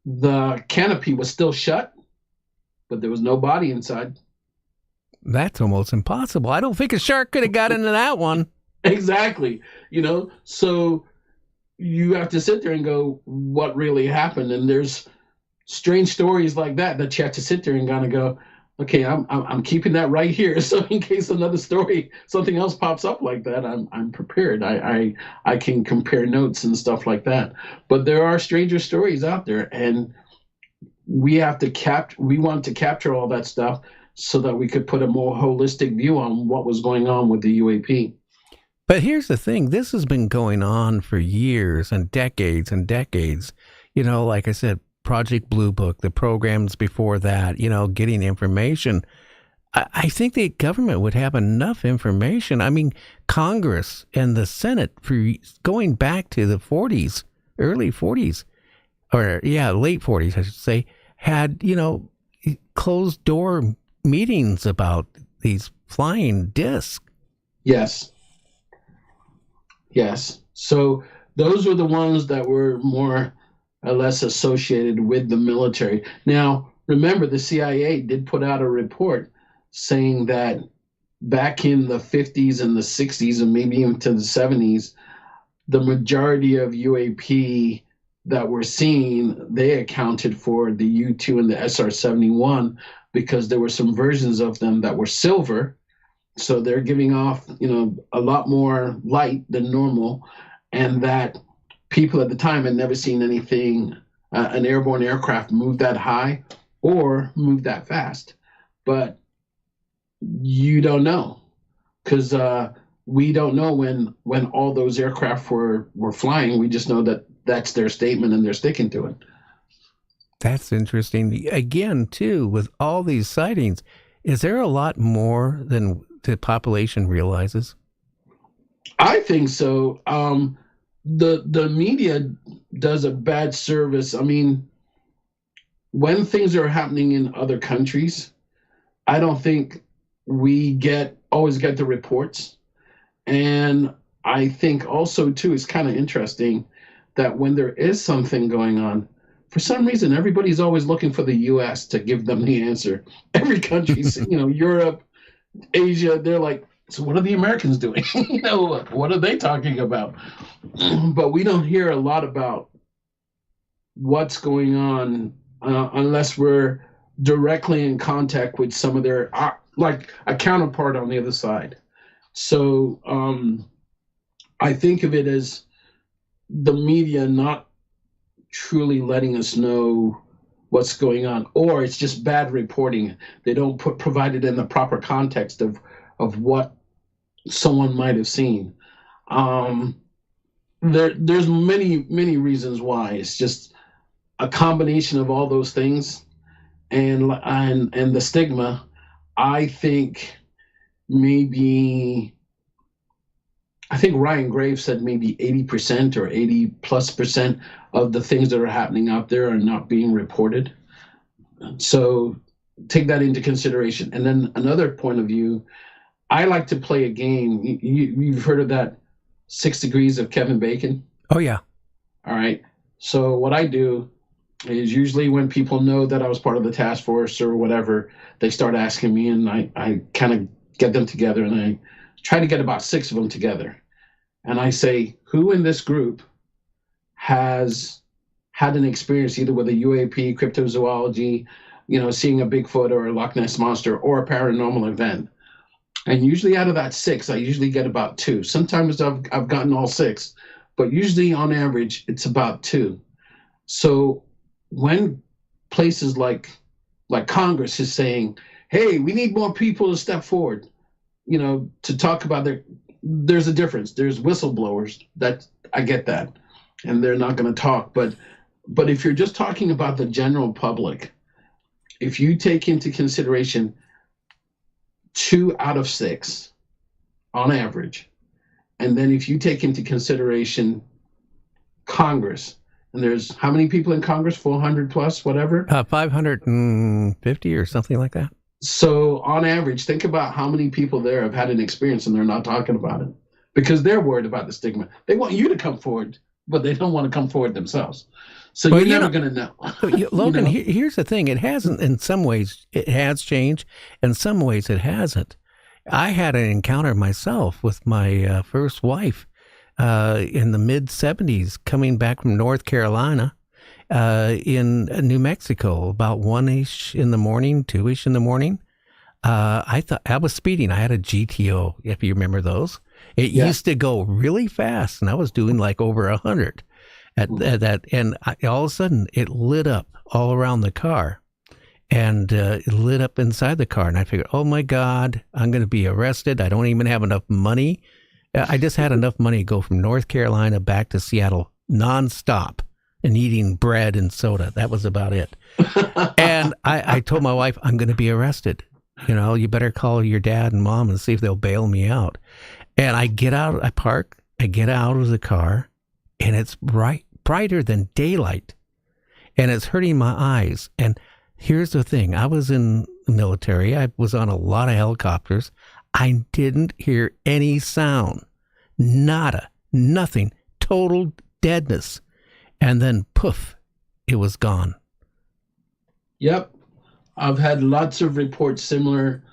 F: the canopy was still shut, but there was no body inside.
D: That's almost impossible. I don't think a shark could have got into that one.
F: Exactly. So you have to sit there and go, what really happened? And there's strange stories like that you have to sit there and kind of go, okay, I'm keeping that right here. So in case another story, something else pops up like that, I'm prepared. I can compare notes and stuff like that. But there are stranger stories out there, and we have to we want to capture all that stuff so that we could put a more holistic view on what was going on with the UAP.
D: But here's the thing. This has been going on for years and decades and decades. Like I said, Project Blue Book, the programs before that, getting information. I think the government would have enough information. I mean, Congress and the Senate, for going back to the 40s, early 40s, late 40s, I should say, had, closed door meetings about these flying discs.
F: Yes. So those were the ones that were more or less associated with the military. Now, remember, the CIA did put out a report saying that back in the 50s and the 60s and maybe even to the 70s, the majority of UAP that were seen, they accounted for the U-2 and the SR-71 because there were some versions of them that were silver. So they're giving off, a lot more light than normal, and that people at the time had never seen anything, an airborne aircraft move that high or move that fast. But you don't know, because we don't know when all those aircraft were flying. We just know that that's their statement and they're sticking to it.
D: That's interesting. Again, too, with all these sightings, is there a lot more than the population realizes?
F: I think so. The media does a bad service. I mean, when things are happening in other countries, I don't think we always get the reports. And I think also, too, it's kind of interesting that when there is something going on, for some reason, everybody's always looking for the U.S. to give them the answer. Every country's, Europe, Asia, they're like, so what are the Americans doing? What are they talking about? But we don't hear a lot about what's going on unless we're directly in contact with some of their, like a counterpart on the other side. So I think of it as the media not truly letting us know what's going on, or it's just bad reporting. They don't provide it in the proper context of what someone might have seen. There's many reasons why. It's just a combination of all those things, and the stigma. I think Ryan Graves said maybe 80% or 80+% of the things that are happening out there are not being reported. So take that into consideration. And then another point of view, I like to play a game. You've heard of that 6 Degrees of Kevin Bacon?
D: Oh, yeah.
F: All right. So what I do is usually when people know that I was part of the task force or whatever, they start asking me, and I kind of get them together, and I try to get about 6 of them together. And I say, who in this group has had an experience either with a UAP, cryptozoology, seeing a Bigfoot or a Loch Ness monster or a paranormal event? And usually out of that 6, I usually get about 2. Sometimes I've gotten all 6, but usually on average, it's about 2. So when places like Congress is saying, hey, we need more people to step forward, to talk about there's a difference. There's whistleblowers, that I get that, and they're not going to talk. But if you're just talking about the general public, if you take into consideration 2 out of 6 on average, and then if you take into consideration Congress, and there's how many people in Congress? 400 plus, whatever?
D: 550 or something like that.
F: So on average, think about how many people there have had an experience and they're not talking about it because they're worried about the stigma. They want you to come forward, but they don't want to come forward themselves. So you're never going to know.
D: Logan, here's the thing. It hasn't, in some ways, it has changed. In some ways, it hasn't. I had an encounter myself with my first wife in the mid-'70s coming back from North Carolina in New Mexico about 1-ish in the morning, 2-ish in the morning. I thought I was speeding. I had a GTO, if you remember those. It used to go really fast, and I was doing like over 100 at that. And all of a sudden, it lit up all around the car, and it lit up inside the car. And I figured, oh my God, I'm going to be arrested. I don't even have enough money. I just had enough money to go from North Carolina back to Seattle nonstop and eating bread and soda. That was about it. And I told my wife, I'm going to be arrested. You better call your dad and mom and see if they'll bail me out. And I get out, I park, I get out of the car, and it's brighter than daylight. And it's hurting my eyes. And here's the thing. I was in the military. I was on a lot of helicopters. I didn't hear any sound. Nada. Nothing. Total deadness. And then, poof, it was gone.
F: Yep. I've had lots of reports similar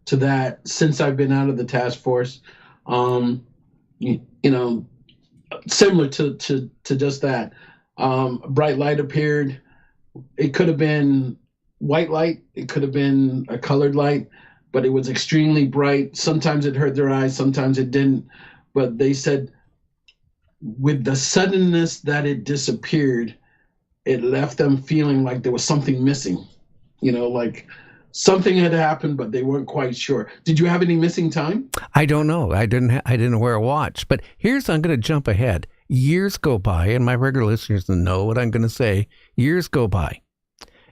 F: to that since I've been out of the task force. Similar to just that. Bright light appeared. It could have been white light. It could have been a colored light, but it was extremely bright. Sometimes it hurt their eyes. Sometimes it didn't. But they said with the suddenness that it disappeared, it left them feeling like there was something missing. Like something had happened, but they weren't quite sure. Did you have any missing time?
D: I don't know. I didn't wear a watch. But I'm going to jump ahead. Years go by, and my regular listeners know what I'm going to say. Years go by.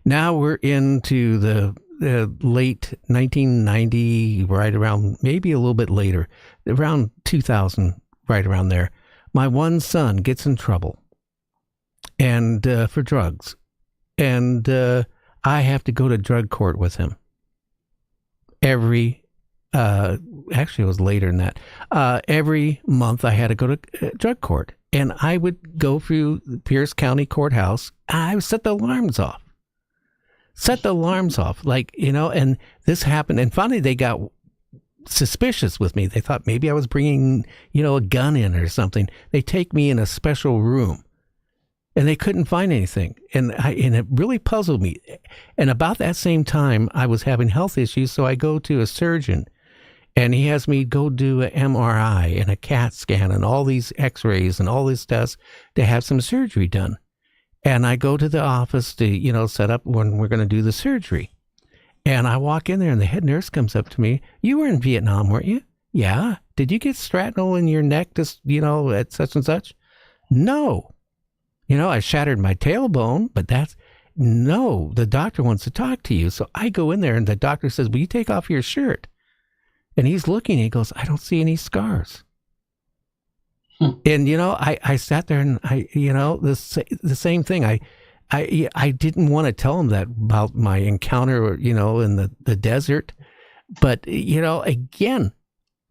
D: Now we're into the late 1990, right around, maybe a little bit later, around 2000, right around there. My one son gets in trouble and for drugs, and I have to go to drug court with him. Actually it was later than that. Every month I had to go to drug court, and I would go through Pierce County Courthouse. I would set the alarms off. And this happened. And finally they got suspicious with me. They thought maybe I was bringing, a gun in or something. They take me in a special room, and they couldn't find anything. And it really puzzled me. And about that same time, I was having health issues, so I go to a surgeon, and he has me go do an MRI and a CAT scan and all these x-rays and all this tests to have some surgery done. And I go to the office to, set up when we're going to do the surgery. And I walk in there, and the head nurse comes up to me. You were in Vietnam, weren't you? Yeah. Did you get shrapnel in your neck, just, at such and such? No. I shattered my tailbone, but no, the doctor wants to talk to you. So I go in there, and the doctor says, will you take off your shirt? And he's looking, he goes, I don't see any scars. And, I sat there, and the same thing. I didn't want to tell him that about my encounter, in the desert. But, again,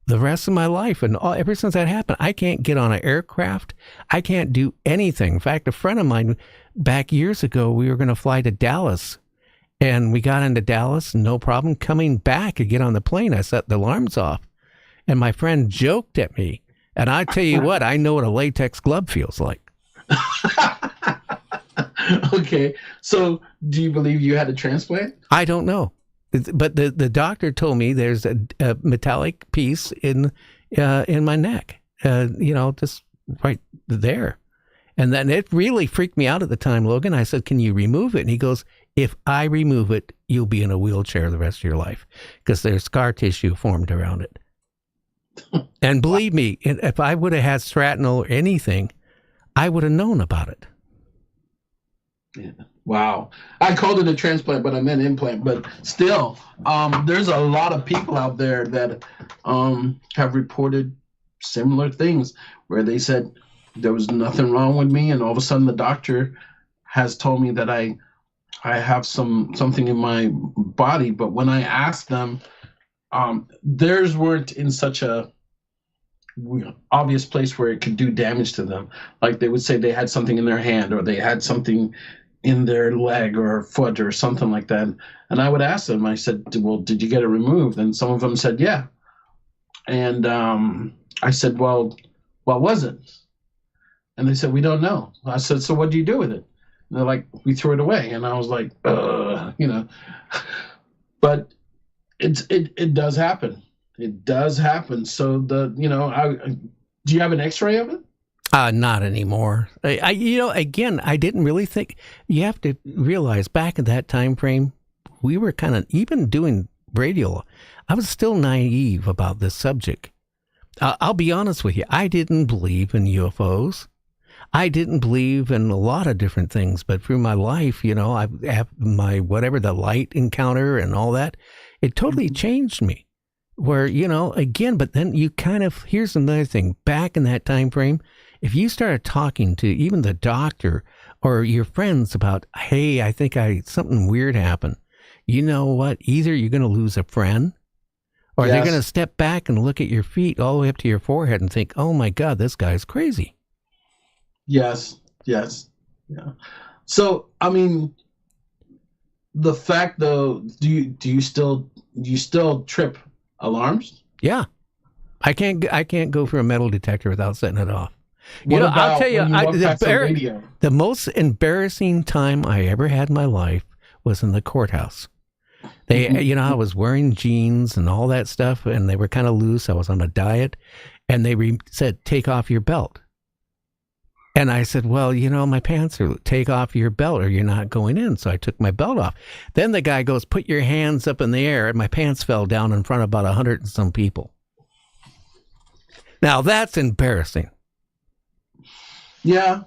D: the rest of my life and ever since that happened, I can't get on an aircraft. I can't do anything. In fact, a friend of mine back years ago, we were going to fly to Dallas, and we got into Dallas, no problem. Coming back to get on the plane, I set the alarms off, and my friend joked at me. And I tell you what, I know what a latex glove feels like.
F: Okay. So do you believe you had a transplant?
D: I don't know. But the doctor told me there's a metallic piece in my neck, just right there. And then it really freaked me out at the time, Logan. I said, can you remove it? And he goes, if I remove it, you'll be in a wheelchair the rest of your life because there's scar tissue formed around it. And believe me, if I would have had shrapnel or anything, I would have known about it.
F: Yeah. Wow. I called it a transplant, but I meant implant. But still, there's a lot of people out there that have reported similar things where they said there was nothing wrong with me, and all of a sudden the doctor has told me that I have something in my body. But when I asked them, theirs weren't in such a obvious place where it could do damage to them. Like they would say they had something in their hand, or they had something in their leg or foot or something like that. And I would ask them, I said, well, did you get it removed? And some of them said, yeah. And I said, well, what was it? And they said, we don't know. I said, so what do you do with it? And they're like, we threw it away. And I was like, but it does happen. It does happen. So do you have an X-ray of it?
D: Not anymore. Again, I didn't really think. You have to realize back in that time frame, we were kind of, even doing radio, I was still naive about this subject. I'll be honest with you. I didn't believe in UFOs. I didn't believe in a lot of different things, but through my life, I have my the light encounter and all that, it totally changed me. Where, again, but then you here's another thing. Back in that time frame, if you started talking to even the doctor or your friends about, hey, I think something weird happened, you know what? Either you're going to lose a friend, or they're going to step back and look at your feet all the way up to your forehead and think, oh my God, this guy's crazy.
F: Yes. Yeah. So, I mean, the fact though, do you still trip alarms?
D: Yeah. I can't go for a metal detector without setting it off.
F: I'll
D: tell you,
F: the
D: the most embarrassing time I ever had in my life was in the courthouse. They, I was wearing jeans and all that stuff, and they were kind of loose. I was on a diet, and they said, take off your belt. And I said, well, my pants are, take off your belt or you're not going in. So I took my belt off. Then the guy goes, put your hands up in the air. And my pants fell down in front of about 100 and some people. Now that's embarrassing.
F: Yeah.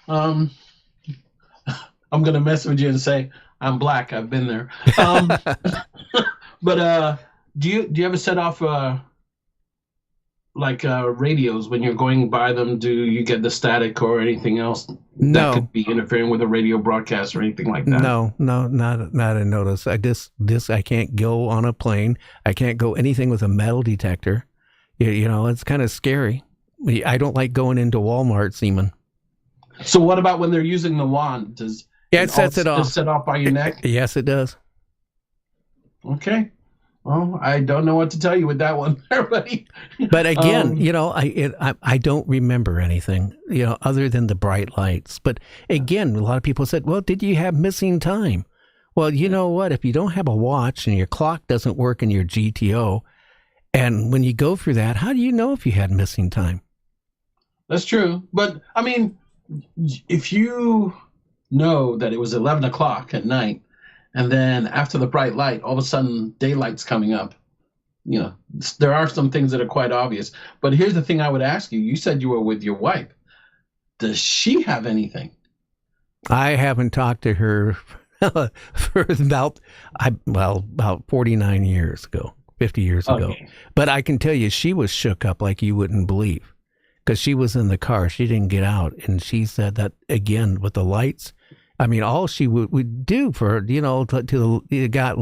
F: I'm going to mess with you and say, I'm black. I've been there. But do you ever set off radios when you're going by them? Do you get the static or anything else that could be interfering with a radio broadcast or anything like that?
D: No, not a notice. I can't go on a plane. I can't go anything with a metal detector. It's kind of scary. I don't like going into Walmart, even.
F: So what about when they're using the wand?
D: It sets it off.
F: Does it set off by your neck?
D: Yes, it does.
F: Okay. Well, I don't know what to tell you with that one, everybody.
D: But again, I don't remember anything, other than the bright lights. But again, a lot of people said, well, did you have missing time? Well, you know what? If you don't have a watch and your clock doesn't work in your GTO, and when you go through that, how do you know if you had missing time?
F: That's true. But, I mean, if you know that it was 11 o'clock at night, and then after the bright light, all of a sudden daylight's coming up, there are some things that are quite obvious. But here's the thing I would ask you. You said you were with your wife. Does she have anything?
D: I haven't talked to her for about 49 years ago, 50 years ago. But I can tell you she was shook up like you wouldn't believe, because she was in the car. She didn't get out. And she said that, again, with the lights, I mean, all she would do for, it got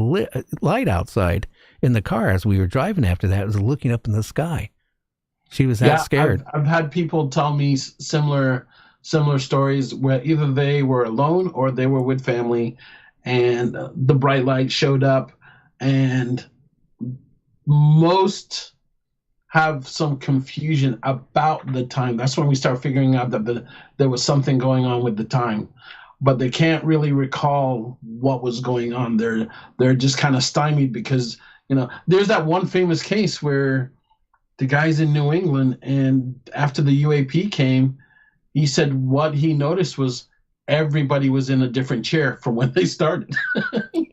D: light outside in the car as we were driving after that was looking up in the sky. She was that scared.
F: I've had people tell me similar stories where either they were alone or they were with family, and the bright light showed up, and most have some confusion about the time. That's when we start figuring out that there was something going on with the time. But they can't really recall what was going on. They're just kind of stymied because, there's that one famous case where the guy's in New England, and after the UAP came, he said what he noticed was everybody was in a different chair from when they started.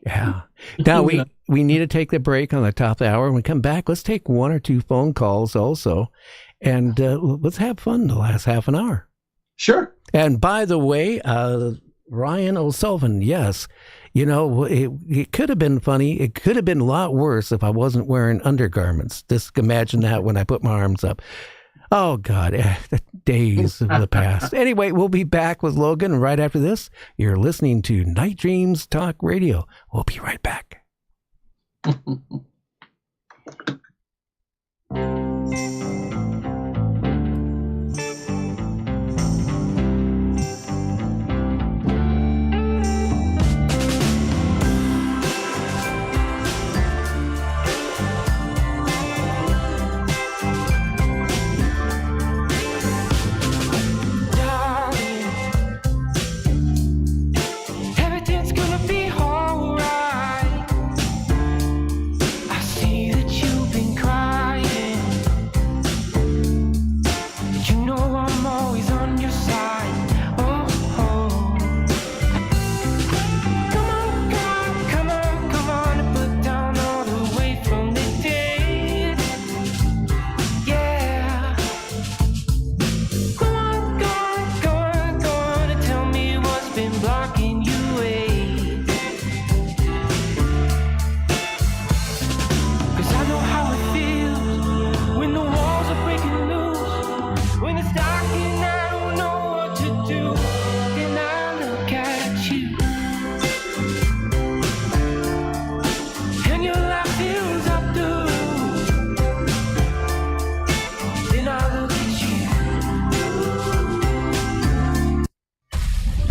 D: Yeah. Now we need to take the break on the top of the hour. When we come back, let's take one or two phone calls also. And let's have fun the last half an hour.
F: Sure.
D: And by the way, Ryan O'Sullivan, yes. It could have been funny. It could have been a lot worse if I wasn't wearing undergarments. Just imagine that when I put my arms up. Oh, God, the days of the past. Anyway, we'll be back with Logan right after this. You're listening to Night Dreams Talk Radio. We'll be right back.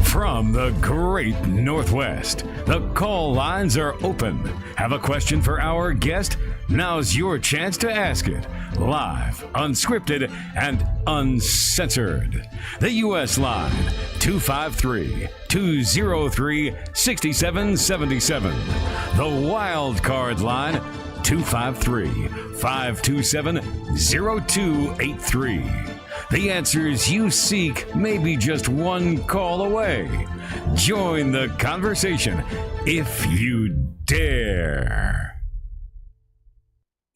C: From the great Northwest, the call lines are open. Have a question for our guest? Now's your chance to ask it. Live, unscripted, and uncensored. The U.S. line, 253-203-6777. The wild card line, 253-527-0283. The answers you seek may be just one call away. Join the conversation if you dare.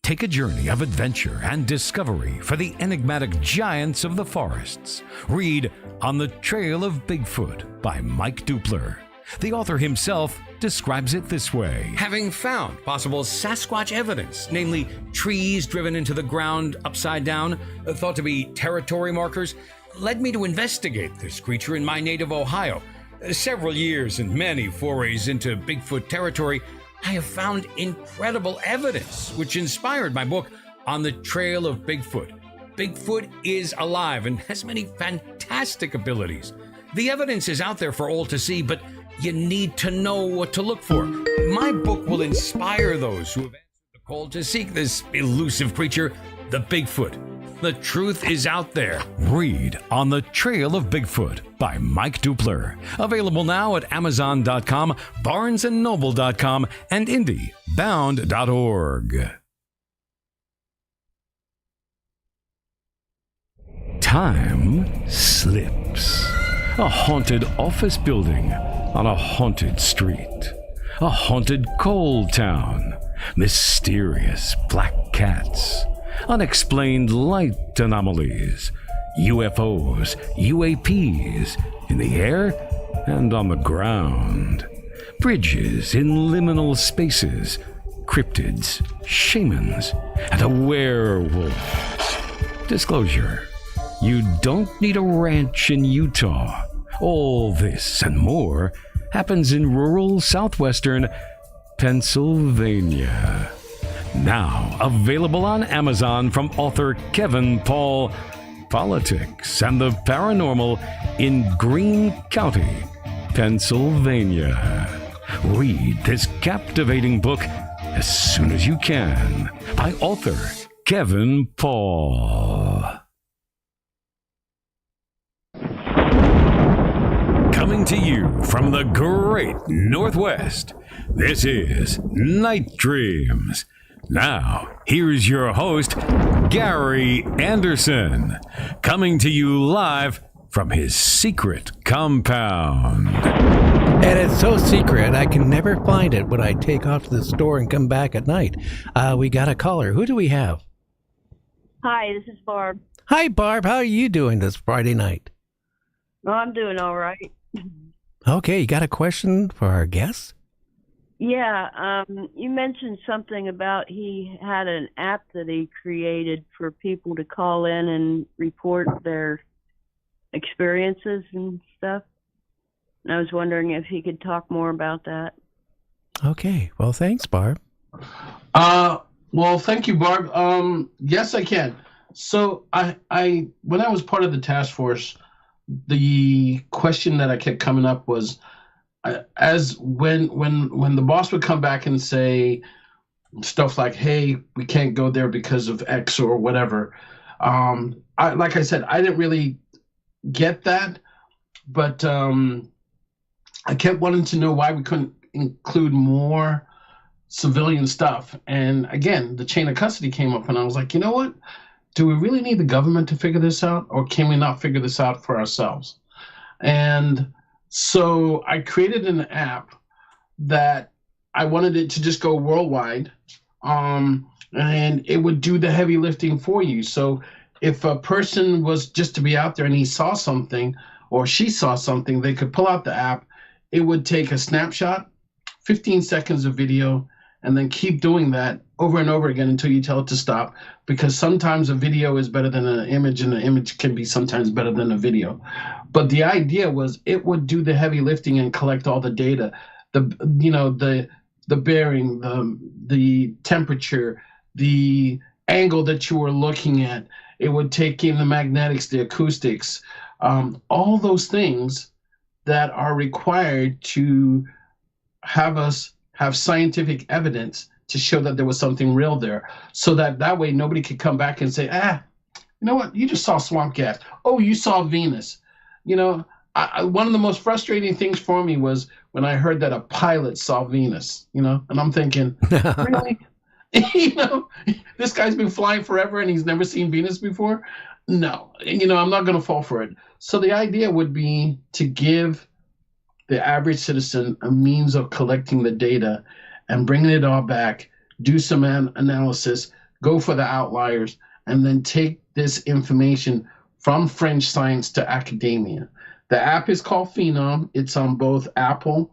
C: Take a journey of adventure and discovery for the enigmatic giants of the forests. Read On the Trail of Bigfoot by Mike Dupler. The author himself describes it this way. Having found possible Sasquatch evidence, namely trees driven into the ground upside down, thought to be territory markers, led me to investigate this creature in my native Ohio. Several years and many forays into Bigfoot territory, I have found incredible evidence, which inspired my book, On the Trail of Bigfoot. Bigfoot is alive and has many fantastic abilities. The evidence is out there for all to see, but you need to know what to look for. My book will inspire those who have answered the call to seek this elusive creature, the Bigfoot. The truth is out there. Read On the Trail of Bigfoot by Mike Dupler. Available now at Amazon.com, BarnesandNoble.com, and IndieBound.org. Time slips. A haunted office building on a haunted street. A haunted coal town. Mysterious black cats. Unexplained light anomalies. UFOs, UAPs in the air and on the ground. Bridges in liminal spaces. Cryptids, shamans, and a werewolf. Disclosure. You don't need a ranch in Utah. All this and more happens in rural southwestern Pennsylvania. Now available on Amazon from author Kevin Paul. Politics and the Paranormal in Greene County, Pennsylvania. Read this captivating book as soon as you can by author Kevin Paul. Coming to you from the great Northwest, this is Night Dreams. Now, here's your host, Gary Anderson, coming to you live from his secret compound.
D: And it's so secret, I can never find it when I take off to the store and come back at night. We got a caller. Who do we have?
G: Hi, this is Barb.
D: Hi, Barb. How are you doing this Friday night?
G: Oh, I'm doing all right.
D: Okay, you got a question for our guest?
G: Yeah, you mentioned something about he had an app that he created for people to call in and report their experiences and stuff. And I was wondering if he could talk more about that.
D: Okay, well, thanks, Barb.
F: Well, thank you, Barb. Yes, I can. So I when I was part of the task force, the question that I kept coming up was, as when the boss would come back and say stuff like, "Hey, we can't go there because of X or whatever." Like I said, I didn't really get that, but I kept wanting to know why we couldn't include more civilian stuff. And again, the chain of custody came up, and I was like, you know what? Do we really need the government to figure this out, or can we not figure this out for ourselves? And so I created an app that I wanted it to just go worldwide, and it would do the heavy lifting for you. So if a person was just to be out there and he saw something or she saw something, they could pull out the app. It would take a snapshot, 15 seconds of video, and then keep doing that over and over again until you tell it to stop, because sometimes a video is better than an image, and an image can be sometimes better than a video. But the idea was it would do the heavy lifting and collect all the data, the bearing, the temperature, the angle that you were looking at. It would take in the magnetics, the acoustics, all those things that are required to have us have scientific evidence to show that there was something real there, so that way nobody could come back and say, you know what, you just saw swamp gas. Oh, you saw Venus. You know, one of the most frustrating things for me was when I heard that a pilot saw Venus, you know, and I'm thinking, really? You know, this guy's been flying forever and he's never seen Venus before? No, you know, I'm not going to fall for it. So the idea would be to give the average citizen a means of collecting the data and bringing it all back, do some analysis, go for the outliers, and then take this information from fringe science to academia. The app is called Phenom. It's on both Apple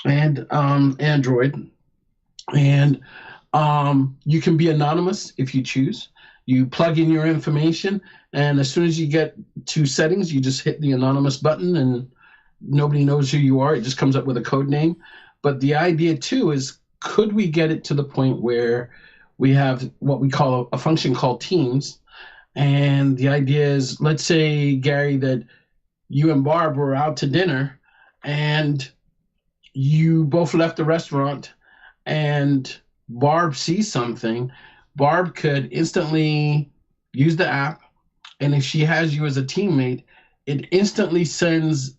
F: and Android. And you can be anonymous if you choose. You plug in your information, and as soon as you get to settings, you just hit the anonymous button, and nobody knows who you are. It just comes up with a code name. But the idea, too, is could we get it to the point where we have what we call a function called teams? And the idea is, let's say, Gary, that you and Barb were out to dinner, and you both left the restaurant, and Barb sees something. Barb could instantly use the app, and if she has you as a teammate, it instantly sends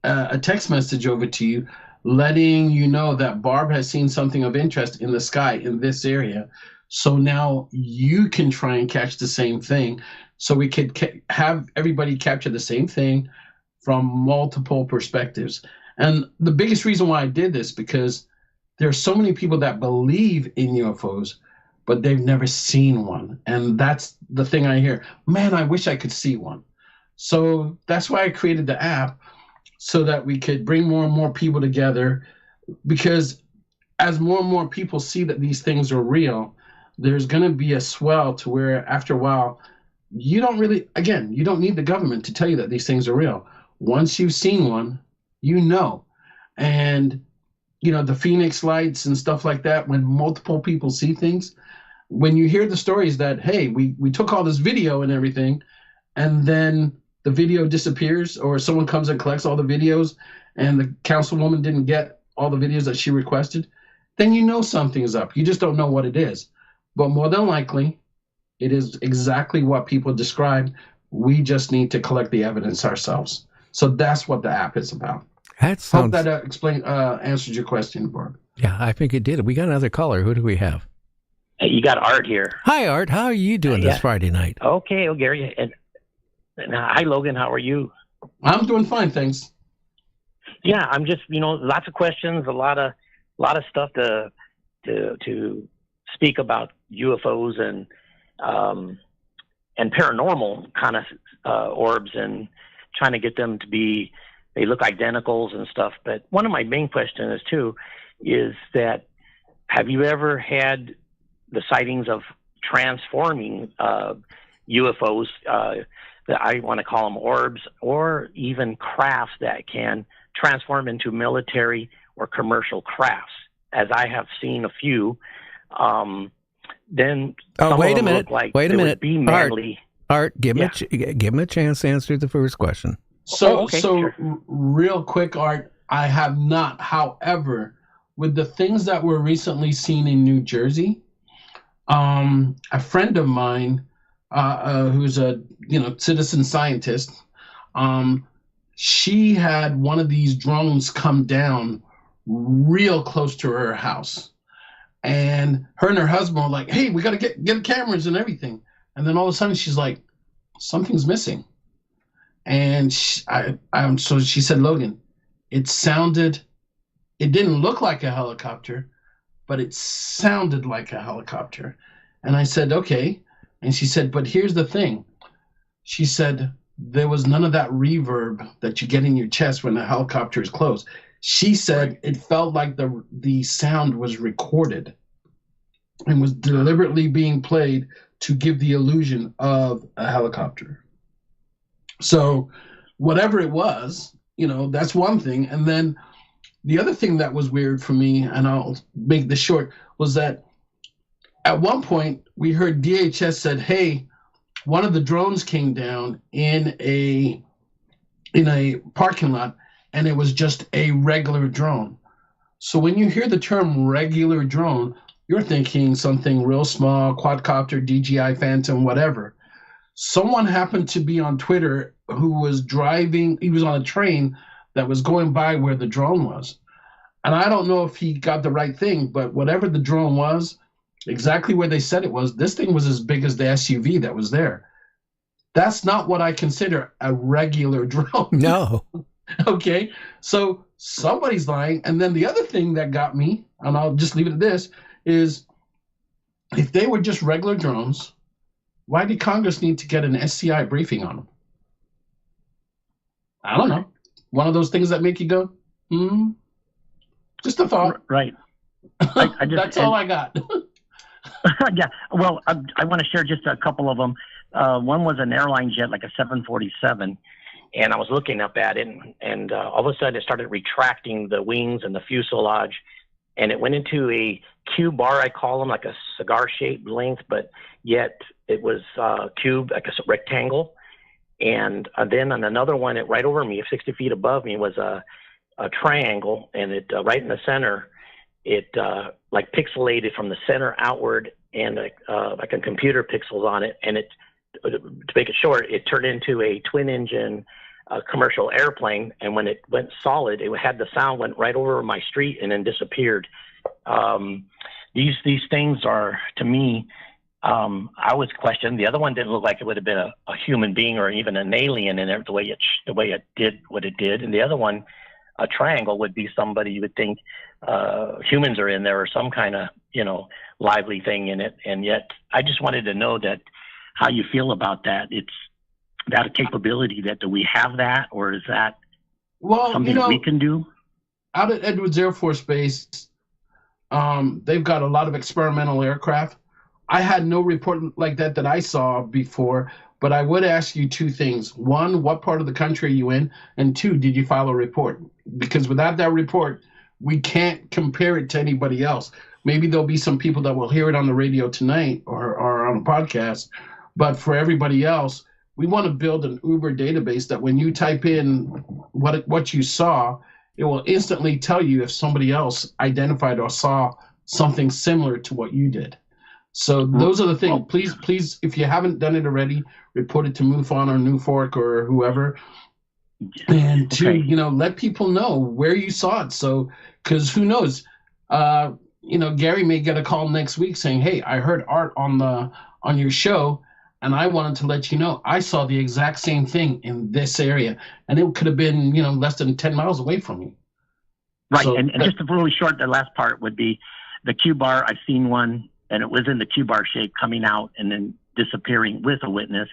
F: a text message over to you letting you know that Barb has seen something of interest in the sky in this area. So now you can try and catch the same thing. So we could have everybody capture the same thing from multiple perspectives. And the biggest reason why I did this, because there are so many people that believe in UFOs, but they've never seen one. And that's the thing I hear. Man, I wish I could see one. So that's why I created the app, so that we could bring more and more people together. Because as more and more people see that these things are real, there's going to be a swell to where after a while, you don't need the government to tell you that these things are real. Once you've seen one, you know. And, you know, the Phoenix lights and stuff like that, when multiple people see things, when you hear the stories that, hey, we took all this video and everything, and then the video disappears, or someone comes and collects all the videos and the councilwoman didn't get all the videos that she requested, then you know something is up. You just don't know what it is. But more than likely, it is exactly what people describe. We just need to collect the evidence ourselves. So that's what the app is about.
D: That sounds...
F: Hope that answered your question, Barb.
D: Yeah, I think it did. We got another caller. Who do we have?
H: Hey, you got Art here.
D: Hi, Art. How are you doing this Friday night?
H: Okay, well, Gary. And hi, Logan. How are you?
F: I'm doing fine, thanks.
H: Yeah, I'm just, lots of questions, a lot of stuff to speak about UFOs and paranormal kind of orbs, and trying to get them to be, they look identicals and stuff. But one of my main questions too is that, have you ever had the sightings of transforming UFOs, that I want to call them orbs, or even crafts that can transform into military or commercial crafts, as I have seen a few. Then
D: wait a minute.
H: Like
D: wait a minute.
H: Be manly.
D: Art, give him a chance to answer the first question.
F: So,
H: sure.
F: Real quick, Art, I have not. However, with the things that were recently seen in New Jersey, a friend of mine, who's a citizen scientist, she had one of these drones come down real close to her house, and her husband were like, "Hey, we got to get cameras and everything." And then all of a sudden, she's like, "Something's missing." And so she said, "Logan, it didn't look like a helicopter, but it sounded like a helicopter." And I said, "Okay." And she said, "But here's the thing." She said, "There was none of that reverb that you get in your chest when a helicopter is close." She said it felt like the sound was recorded and was deliberately being played to give the illusion of a helicopter. So whatever it was, that's one thing. And then the other thing that was weird for me, and I'll make this short, was that at one point we heard DHS said, "Hey, one of the drones came down in a parking lot, and it was just a regular drone." So when you hear the term regular drone, you're thinking something real small, quadcopter, DJI Phantom, whatever. Someone happened to be on Twitter who was driving, he was on a train that was going by where the drone was. And I don't know if he got the right thing, but whatever the drone was, exactly where they said it was, this thing was as big as the SUV that was there. That's not what I consider a regular drone.
D: No.
F: Okay, so somebody's lying. And then the other thing that got me, and I'll just leave it at this, is if they were just regular drones, why did Congress need to get an SCI briefing on them? I don't know. One of those things that make you go, Just a thought.
H: Right.
F: That's all I got.
H: Yeah. Well, I want to share just a couple of them. One was an airline jet, like a 747. And I was looking up at it, and all of a sudden it started retracting the wings and the fuselage, and it went into a cube bar, I call them, like a cigar-shaped length, but yet it was cube, like a rectangle. And then on another one, right over me, 60 feet above me, was a triangle, and it right in the center, it like pixelated from the center outward, and like a computer pixels on it, and to make it short, it turned into a twin-engine commercial airplane, and when it went solid, it had the sound went right over my street and then disappeared. These things are, to me, I was questioned. The other one didn't look like it would have been a human being or even an alien in it, the way it did what it did. And the other one, a triangle, would be somebody you would think humans are in there or some kind of lively thing in it. And yet, I just wanted to know that how you feel about that. It's that a capability that do we have that, or is that something that we can do?
F: Out at Edwards Air Force Base, they've got a lot of experimental aircraft. I had no report like that I saw before, but I would ask you two things. One, what part of the country are you in? And two, did you file a report? Because without that report, we can't compare it to anybody else. Maybe there'll be some people that will hear it on the radio tonight or on a podcast, but for everybody else, we want to build an Uber database that when you type in what you saw, it will instantly tell you if somebody else identified or saw something similar to what you did. So those are the things. Please, if you haven't done it already, report it to MUFON or NUFORC or whoever. And to, let people know where you saw it. So, because who knows, Gary may get a call next week saying, "Hey, I heard Art on your show. and I wanted to let you know I saw the exact same thing in this area, and it could have been, less than 10 miles away from me.
H: Right,
F: So
H: and just a really short, the last part would be the Q bar. I've seen one, and it was in the Q bar shape, coming out and then disappearing with a witness.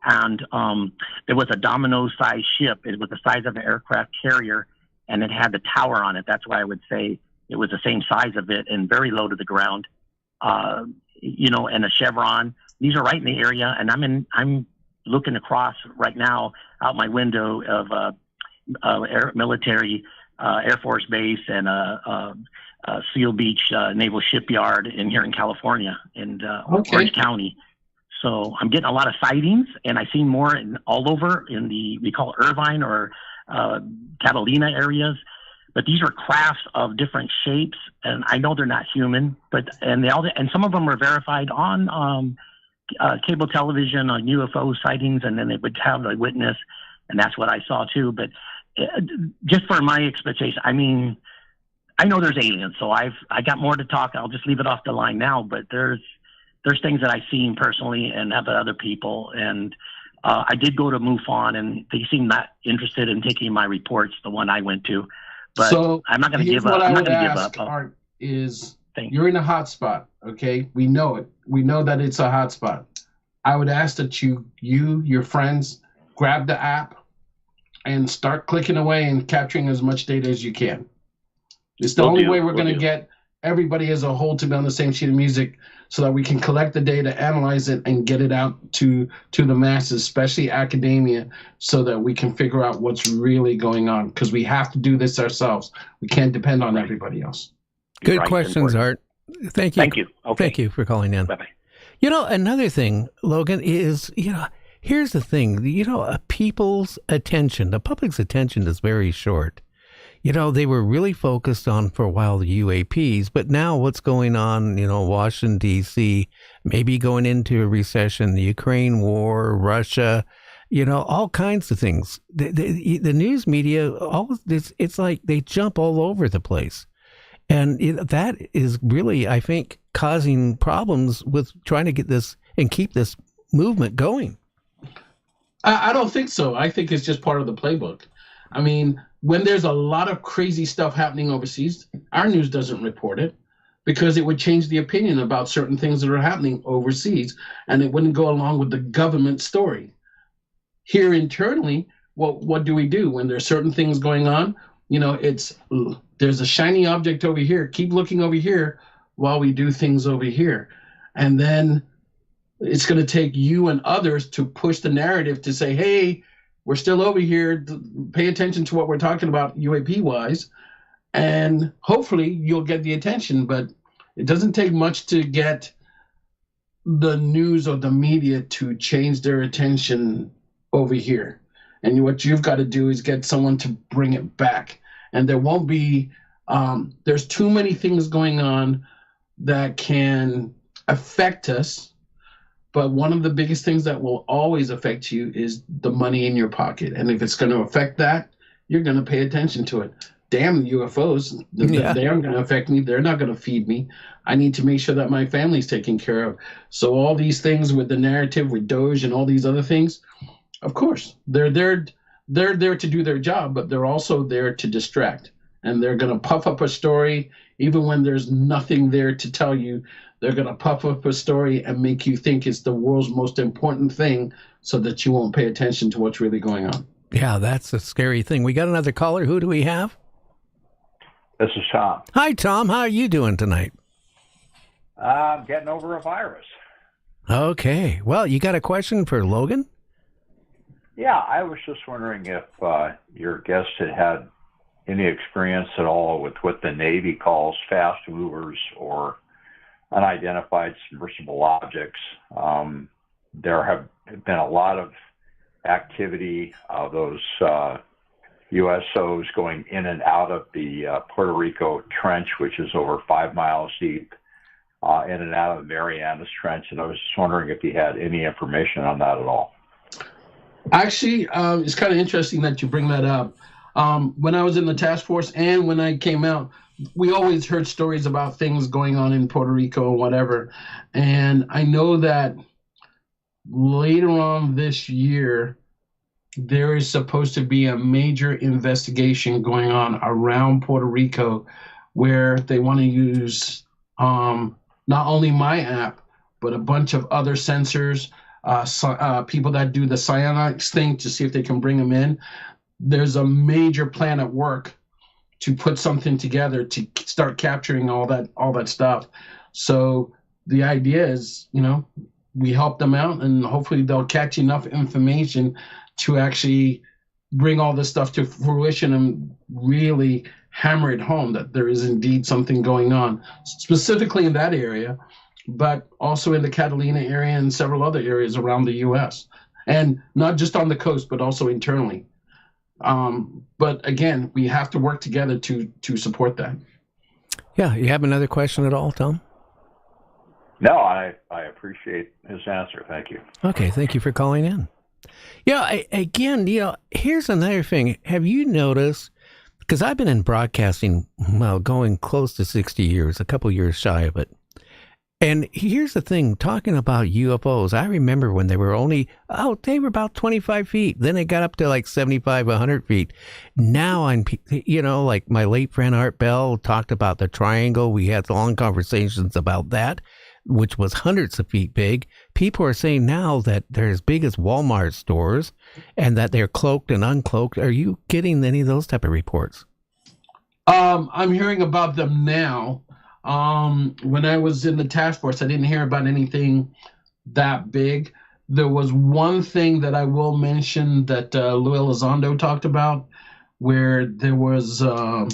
H: And there was a domino-sized ship. It was the size of an aircraft carrier, and it had the tower on it. That's why I would say it was the same size of it and very low to the ground. And a chevron. These are right in the area, and I'm looking across right now out my window of military Air Force base and Seal Beach Naval Shipyard here in California in Orange County. So I'm getting a lot of sightings, and I see more all over in we call Irvine or Catalina areas. But these are crafts of different shapes, and I know they're not human. And some of them are verified on cable television on UFO sightings, and then they would have a witness, and that's what I saw too. But just for my expectation, I mean, I know there's aliens, so I got more to talk. I'll just leave it off the line now. But there's things that I've seen personally and have other people, and I did go to MUFON, and they seemed not interested in taking my reports, the one I went to. But so I'm not going to give up. I'm not going to give up.
F: Art, you're in a hot spot, okay? We know it. We know that it's a hot spot. I would ask that your friends, grab the app and start clicking away and capturing as much data as you can. It's the only way we're going to get everybody as a whole to be on the same sheet of music, so that we can collect the data, analyze it, and get it out to the masses, especially academia, so that we can figure out what's really going on, because we have to do this ourselves. We can't depend on everybody else.
D: Good questions, Art. Thank you.
H: Thank you. Okay.
D: Thank you for calling in.
H: Bye-bye.
D: Another thing, Logan, is, here's the thing, people's attention, the public's attention is very short. They were really focused on, for a while, the UAPs, but now what's going on, Washington, D.C., maybe going into a recession, the Ukraine war, Russia, all kinds of things. The news media, it's like they jump all over the place. And that is really, I think, causing problems with trying to get this and keep this movement going.
F: I don't think so. I think it's just part of the playbook. I mean, when there's a lot of crazy stuff happening overseas, our news doesn't report it, because it would change the opinion about certain things that are happening overseas, and it wouldn't go along with the government story. Here internally, what do we do when there's certain things going on? There's a shiny object over here. Keep looking over here while we do things over here. And then it's going to take you and others to push the narrative to say, hey, we're still over here. Pay attention to what we're talking about UAP-wise, and hopefully you'll get the attention. But it doesn't take much to get the news or the media to change their attention over here. And what you've got to do is get someone to bring it back. And there won't be there's too many things going on that can affect us. But one of the biggest things that will always affect you is the money in your pocket. And if it's going to affect that, you're going to pay attention to it. Damn the UFOs. They aren't going to affect me. They're not going to feed me. I need to make sure that my family's taken care of. So all these things with the narrative, with Doge and all these other things, of course, they're there to do their job, but they're also there to distract. And they're going to puff up a story even when there's nothing there to tell you. They're going to puff up a story and make you think it's the world's most important thing, so that you won't pay attention to what's really going on.
D: Yeah, that's a scary thing. We got another caller. Who do we have?
I: This is Tom.
D: Hi, Tom. How are you doing tonight?
I: I'm getting over a virus.
D: Okay. Well, you got a question for Logan?
I: Yeah, I was just wondering if your guest had any experience at all with what the Navy calls fast movers or unidentified submersible objects. There have been a lot of activity of those USOs going in and out of the Puerto Rico Trench, which is over 5 miles deep, in and out of the Marianas Trench. And I was just wondering if you had any information on that at all.
F: Actually, it's kind of interesting that you bring that up. When I was in the task force and when I came out, we always heard stories about things going on in Puerto Rico or whatever. And I know that later on this year, there is supposed to be a major investigation going on around Puerto Rico where they want to use not only my app, but a bunch of other sensors, people that do the psionics thing to see if they can bring them in. There's a major plan at work to put something together to start capturing all that stuff. So the idea is, we help them out, and hopefully they'll catch enough information to actually bring all this stuff to fruition and really hammer it home that there is indeed something going on, specifically in that area, but also in the Catalina area and several other areas around the U.S. And not just on the coast, but also internally. But again, we have to work together to support that. Yeah. You have another question at all, Tom?
I: No, I appreciate his answer. Thank you.
D: Okay. Thank you for calling in. Again, here's another thing. Have you noticed, because I've been in broadcasting, going close to 60 years, a couple years shy of it. And here's the thing, talking about UFOs, I remember when they were they were about 25 feet. Then it got up to like 75, 100 feet. Now like my late friend Art Bell talked about the triangle. We had long conversations about that, which was hundreds of feet big. People are saying now that they're as big as Walmart stores and that they're cloaked and uncloaked. Are you getting any of those type of reports?
F: I'm hearing about them now. When I was in the task force, I didn't hear about anything that big. There was one thing that I will mention that Lou Elizondo talked about, where there was a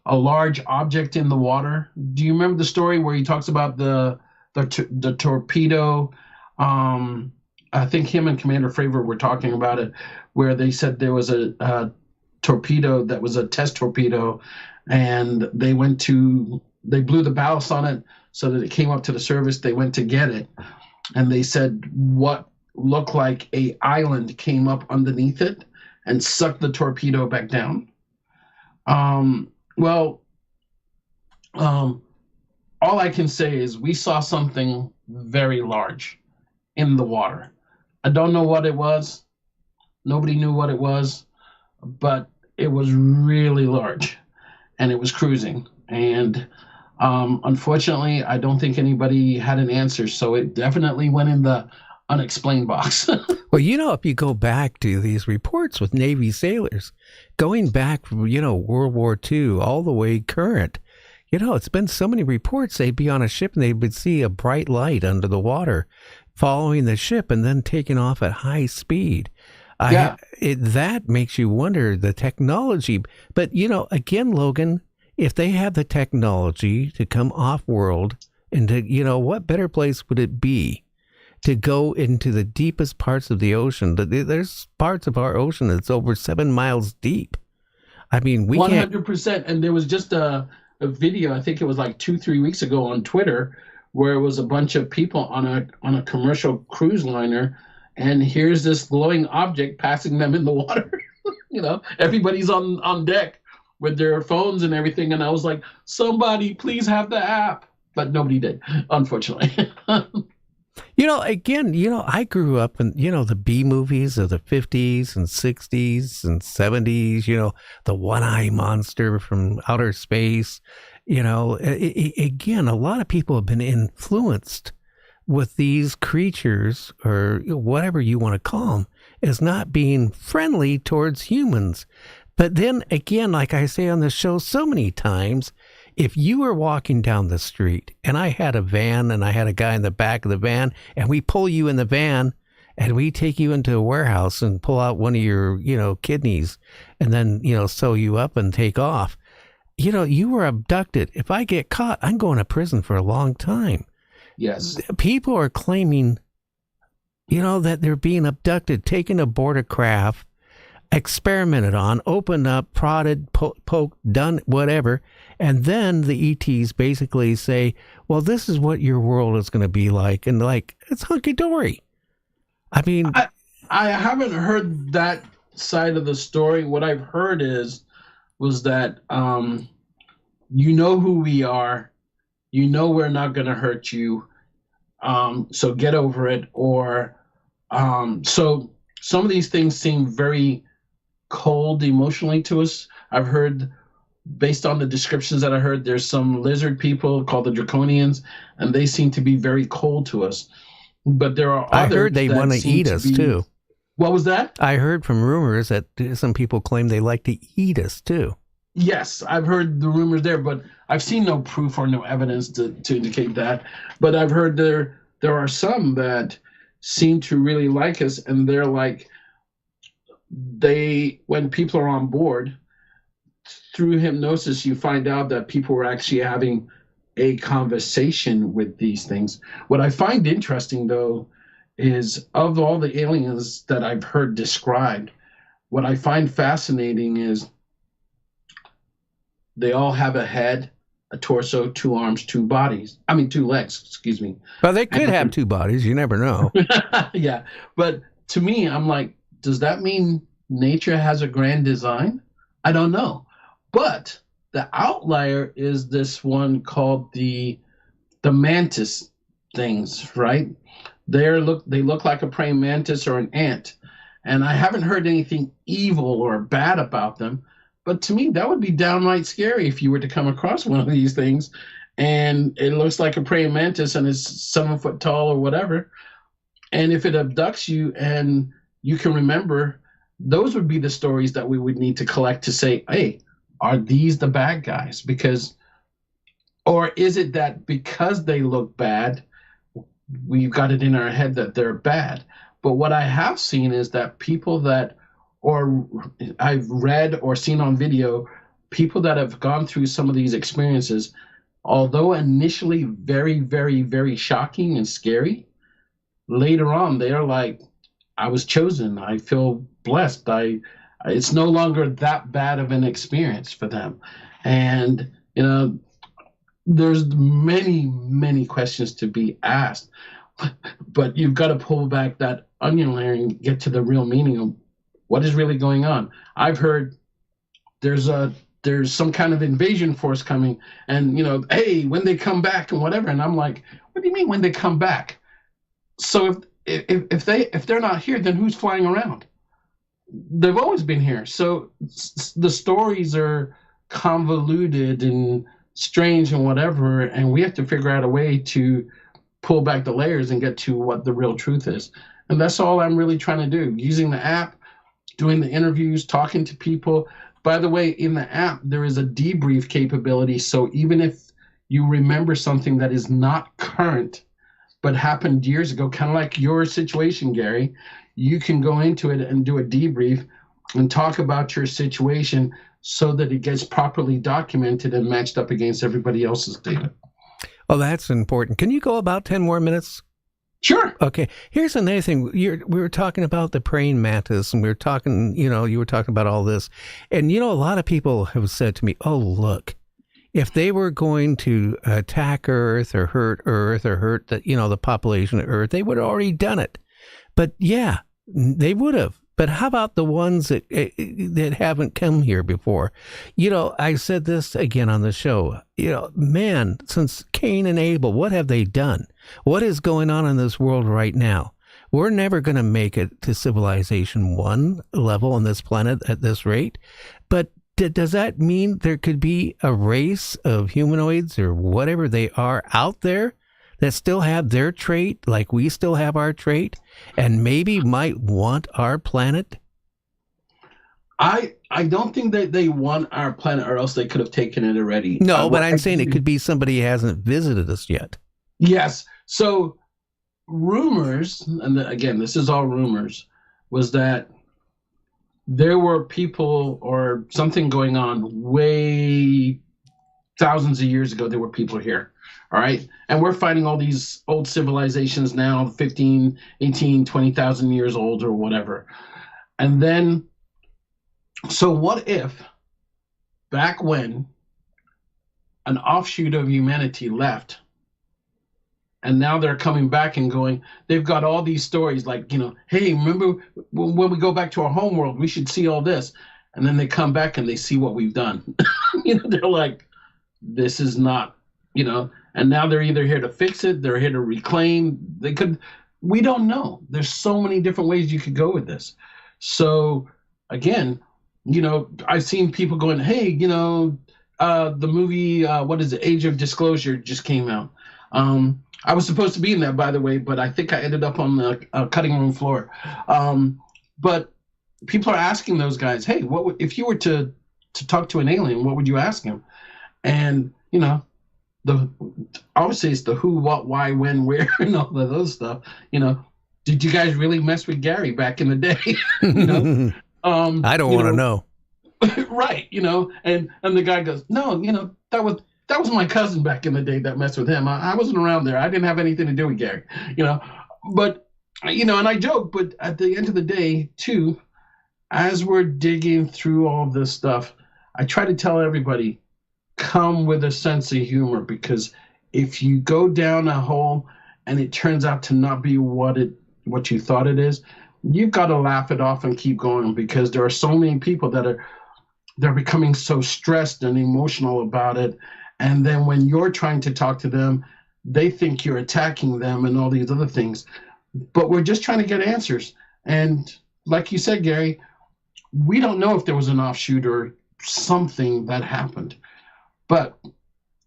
F: large object in the water. Do you remember the story where he talks about the torpedo? I think him and Commander Fravor were talking about it, where they said there was a torpedo that was a test torpedo, and they blew the ballast on it so that it came up to the surface. They went to get it, and they said what looked like a island came up underneath it and sucked the torpedo back down. All I can say is we saw something very large in the water. I don't know what it was. Nobody knew what it was, but it was really large, and it was cruising. And unfortunately, I don't think anybody had an answer, so it definitely went in the unexplained box.
D: Well, if you go back to these reports with Navy sailors, going back from, World War II all the way current, it's been so many reports. They'd be on a ship and they would see a bright light under the water following the ship and then taking off at high speed. That makes you wonder the technology. But, again, Logan, if they have the technology to come off world and to, what better place would it be to go into the deepest parts of the ocean? There's parts of our ocean that's over 7 miles deep. I mean, we
F: 100%. And there was just a video, I think it was like 2-3 weeks ago on Twitter, where it was a bunch of people on a commercial cruise liner, and here's this glowing object passing them in the water. Everybody's on deck with their phones and everything, and I was like, somebody please have the app, but nobody did, unfortunately.
D: I grew up in, the B movies of the 50s and 60s and 70s, the one-eye monster from outer space. Again, a lot of people have been influenced with these creatures, or whatever you want to call them, as not being friendly towards humans. But then again, like I say on the show so many times, if you were walking down the street and I had a van and I had a guy in the back of the van, and we pull you in the van and we take you into a warehouse and pull out one of your, kidneys and then, sew you up and take off, you were abducted. If I get caught, I'm going to prison for a long time.
F: Yes.
D: People are claiming, that they're being abducted, taken aboard a craft, experimented on, opened up, prodded, poked, done whatever. And then the ETs basically say, well, this is what your world is going to be like. And it's hunky-dory. I mean,
F: I haven't heard that side of the story. What I've heard was that, who we are, we're not going to hurt you. So get over it. Or so some of these things seem very cold emotionally to us. I've heard, based on the descriptions that I heard, there's some lizard people called the Draconians, and they seem to be very cold to us. But there are others.
D: I heard they want to eat us too.
F: What was that?
D: I heard from rumors that some people claim they like to eat us too.
F: Yes, I've heard the rumors there, but I've seen no proof or no evidence to indicate that. But I've heard there are some that seem to really like us, and they're like, when people are on board, through hypnosis, you find out that people were actually having a conversation with these things. What I find interesting, though, is of all the aliens that I've heard described, what I find fascinating is they all have a head, a torso, 2 arms, 2 bodies. I mean, 2 legs, excuse me.
D: Well, they could have 2 bodies. You never know.
F: Yeah. But to me, I'm like, does that mean nature has a grand design? I don't know. But the outlier is this one called the mantis things, right? They look like a praying mantis or an ant. And I haven't heard anything evil or bad about them. But to me, that would be downright scary if you were to come across one of these things and it looks like a praying mantis and it's 7 foot tall or whatever. And if it abducts you and you can remember, those would be the stories that we would need to collect to say, hey, are these the bad guys? Or is it that because they look bad, we've got it in our head that they're bad? But what I have seen is that people that, or I've read or seen on video, people that have gone through some of these experiences, although initially very, very, very shocking and scary, later on they're like, I was chosen. I feel blessed. It's no longer that bad of an experience for them. And, there's many, many questions to be asked, but you've got to pull back that onion layer and get to the real meaning of what is really going on. I've heard there's some kind of invasion force coming, and hey, when they come back and whatever. And I'm like, what do you mean when they come back? So if they're not here, then who's flying around? They've always been here. So the stories are convoluted and strange and whatever, and we have to figure out a way to pull back the layers and get to what the real truth is. And that's all I'm really trying to do, using the app, doing the interviews, talking to people. By the way, in the app, there is a debrief capability. So even if you remember something that is not current, but happened years ago, kind of like your situation, Gary, you can go into it and do a debrief and talk about your situation so that it gets properly documented and matched up against everybody else's data.
D: Oh, that's important. Can you go about 10 more minutes?
F: Sure.
D: Okay. Here's another thing. We were talking about the praying mantis, and we were talking, you were talking about all this. And, a lot of people have said to me, oh, look, if they were going to attack Earth or hurt the, the population of Earth, they would have already done it. But yeah, they would have. But how about the ones that haven't come here before? I said this again on the show. Man, since Cain and Abel, what have they done? What is going on in this world right now? We're never going to make it to civilization 1 level on this planet at this rate. But does that mean there could be a race of humanoids or whatever they are out there that still have their trait, like we still have our trait, and maybe might want our planet?
F: I don't think that they want our planet, or else they could have taken it already.
D: No, but I'm saying it could be somebody who hasn't visited us yet.
F: Yes. So rumors, and again, this is all rumors, was that there were people or something going on way thousands of years ago. There were people here. All right. And we're fighting all these old civilizations now, 15, 18, 20,000 years old or whatever. And then, so what if back when an offshoot of humanity left, and now they're coming back and going, they've got all these stories like, hey, remember when we go back to our home world, we should see all this. And then they come back and they see what we've done. They're like, this is not, And now they're either here to fix it, they're here to reclaim. We don't know. There's so many different ways you could go with this. So again, I've seen people going, hey, the movie, what is it? Age of Disclosure just came out. I was supposed to be in that, by the way, but I think I ended up on the cutting room floor. But people are asking those guys, hey, if you were to talk to an alien, what would you ask him? And, obviously it's the who, what, why, when, where, and all of those stuff. Did you guys really mess with Gary back in the day?
D: I don't want to know.
F: Right, and the guy goes, no, that was my cousin back in the day that messed with him. I wasn't around there. I didn't have anything to do with Gary, but, and I joke, but at the end of the day, too, as we're digging through all this stuff, I try to tell everybody, come with a sense of humor, because if you go down a hole and it turns out to not be what you thought it is, you've got to laugh it off and keep going, because there are so many people they're becoming so stressed and emotional about it. And then when you're trying to talk to them, they think you're attacking them and all these other things. But we're just trying to get answers. And like you said, Gary, we don't know if there was an offshoot or something that happened. But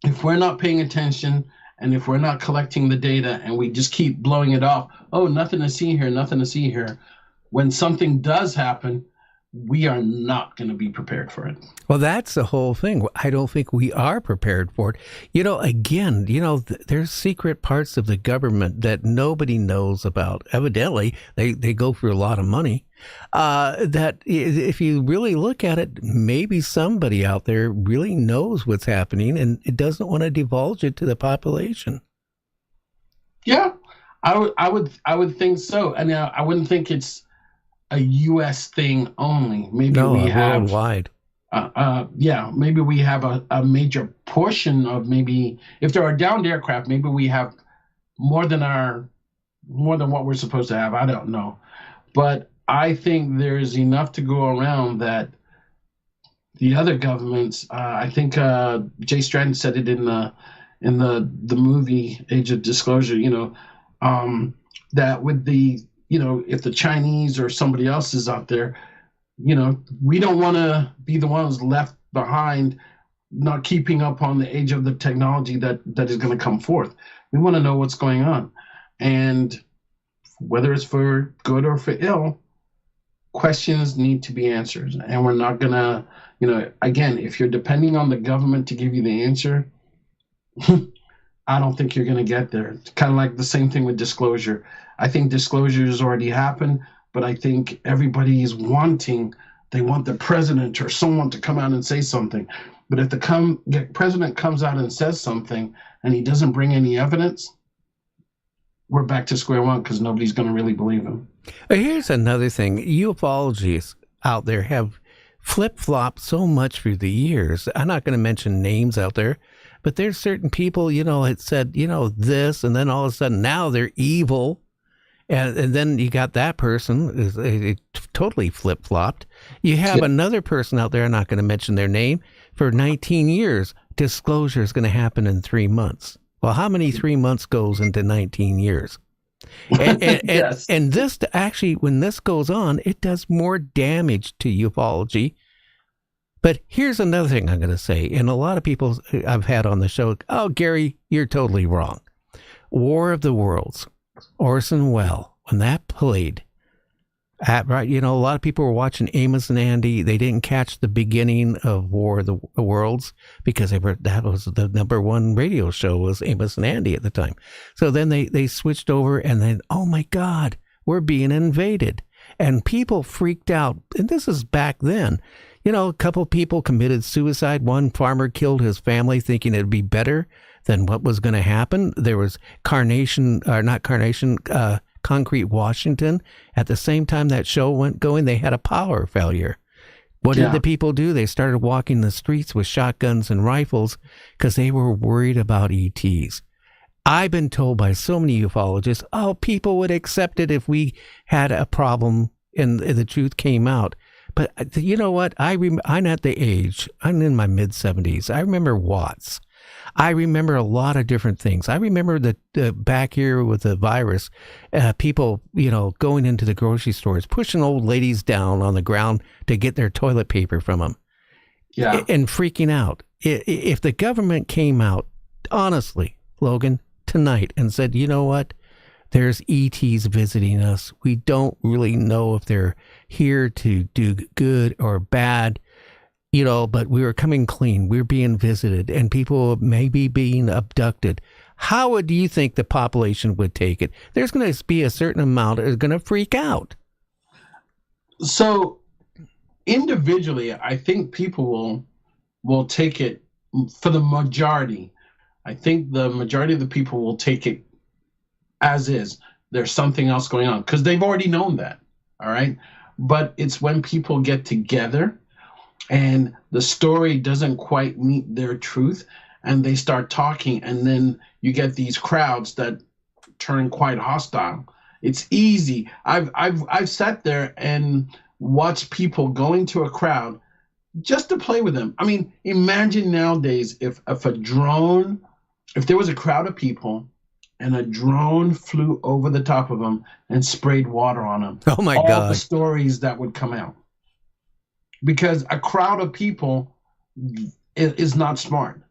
F: if we're not paying attention and if we're not collecting the data and we just keep blowing it off, oh, nothing to see here, nothing to see here, when something does happen, we are not going to be prepared for it.
D: Well, that's the whole thing. I don't think we are prepared for it. Again, there's secret parts of the government that nobody knows about. Evidently, they go for a lot of money. That if you really look at it, maybe somebody out there really knows what's happening and it doesn't want to divulge it to the population.
F: Yeah, I would think so. And I wouldn't think it's a U.S. thing only. Maybe we have
D: worldwide.
F: Maybe we have a major portion of, maybe if there are downed aircraft, maybe we have more than what we're supposed to have. I don't know, but I think there's enough to go around that the other governments. I think Jay Stratton said it in the movie Age of Disclosure. That with the if the Chinese or somebody else is out there, we don't want to be the ones left behind, not keeping up on the age of the technology that is going to come forth. We want to know what's going on. And whether it's for good or for ill, questions need to be answered. And we're not going to, again, if you're depending on the government to give you the answer, I don't think you're going to get there. It's kind of like the same thing with disclosure. I think disclosure has already happened, but I think everybody is they want the president or someone to come out and say something. But if the president comes out and says something and he doesn't bring any evidence, we're back to square one, because nobody's going to really believe him.
D: Here's another thing. UFOlogists out there have flip-flopped so much through the years. I'm not going to mention names out there, but there's certain people, had said, this, and then all of a sudden now they're evil. And then you got that person, it totally flip-flopped. You have another person out there, I'm not going to mention their name, for 19 years. Disclosure is going to happen in 3 months. Well, how many 3 months goes into 19 years? And
F: Yes.
D: and this, actually, when this goes on, it does more damage to ufology. But here's another thing I'm going to say, and a lot of people I've had on the show, oh, Gary, you're totally wrong. War of the Worlds, Orson Welles, when that played, a lot of people were watching Amos and Andy. They didn't catch the beginning of War of the Worlds because that was the number one radio show, was Amos and Andy at the time. So then they switched over, and then, oh my God, we're being invaded. And people freaked out. And this is back then. A couple people committed suicide. One farmer killed his family thinking it'd be better than what was going to happen. There was Concrete Washington. At the same time that show went going, they had a power failure. What did the people do? They started walking the streets with shotguns and rifles because they were worried about ETs. I've been told by so many ufologists, people would accept it if we had a problem and the truth came out. But you know what? I'm at the age, I'm in my mid-70s. I remember Watts. I remember a lot of different things. I remember that back here with the virus, people, going into the grocery stores, pushing old ladies down on the ground to get their toilet paper from them.
F: Yeah.
D: And freaking out. If the government came out, honestly, Logan, tonight and said, you know what? There's ETs visiting us. We don't really know if they're here to do good or bad, but we were coming clean. We're being visited and people may be being abducted. How do you think the population would take it? There's going to be a certain amount that is going to freak out.
F: So individually, I think people will take it for the majority. I think the majority of the people will take it as is. There's something else going on because they've already known that. All right. But it's when people get together and the story doesn't quite meet their truth and they start talking, and then you get these crowds that turn quite hostile. It's easy. I've sat there and watched people go into a crowd just to play with them. I mean, imagine nowadays if there was a crowd of people and a drone flew over the top of them and sprayed water on them.
D: Oh my
F: God. All the
D: God.
F: stories that would come out. Because a crowd of people is not smart.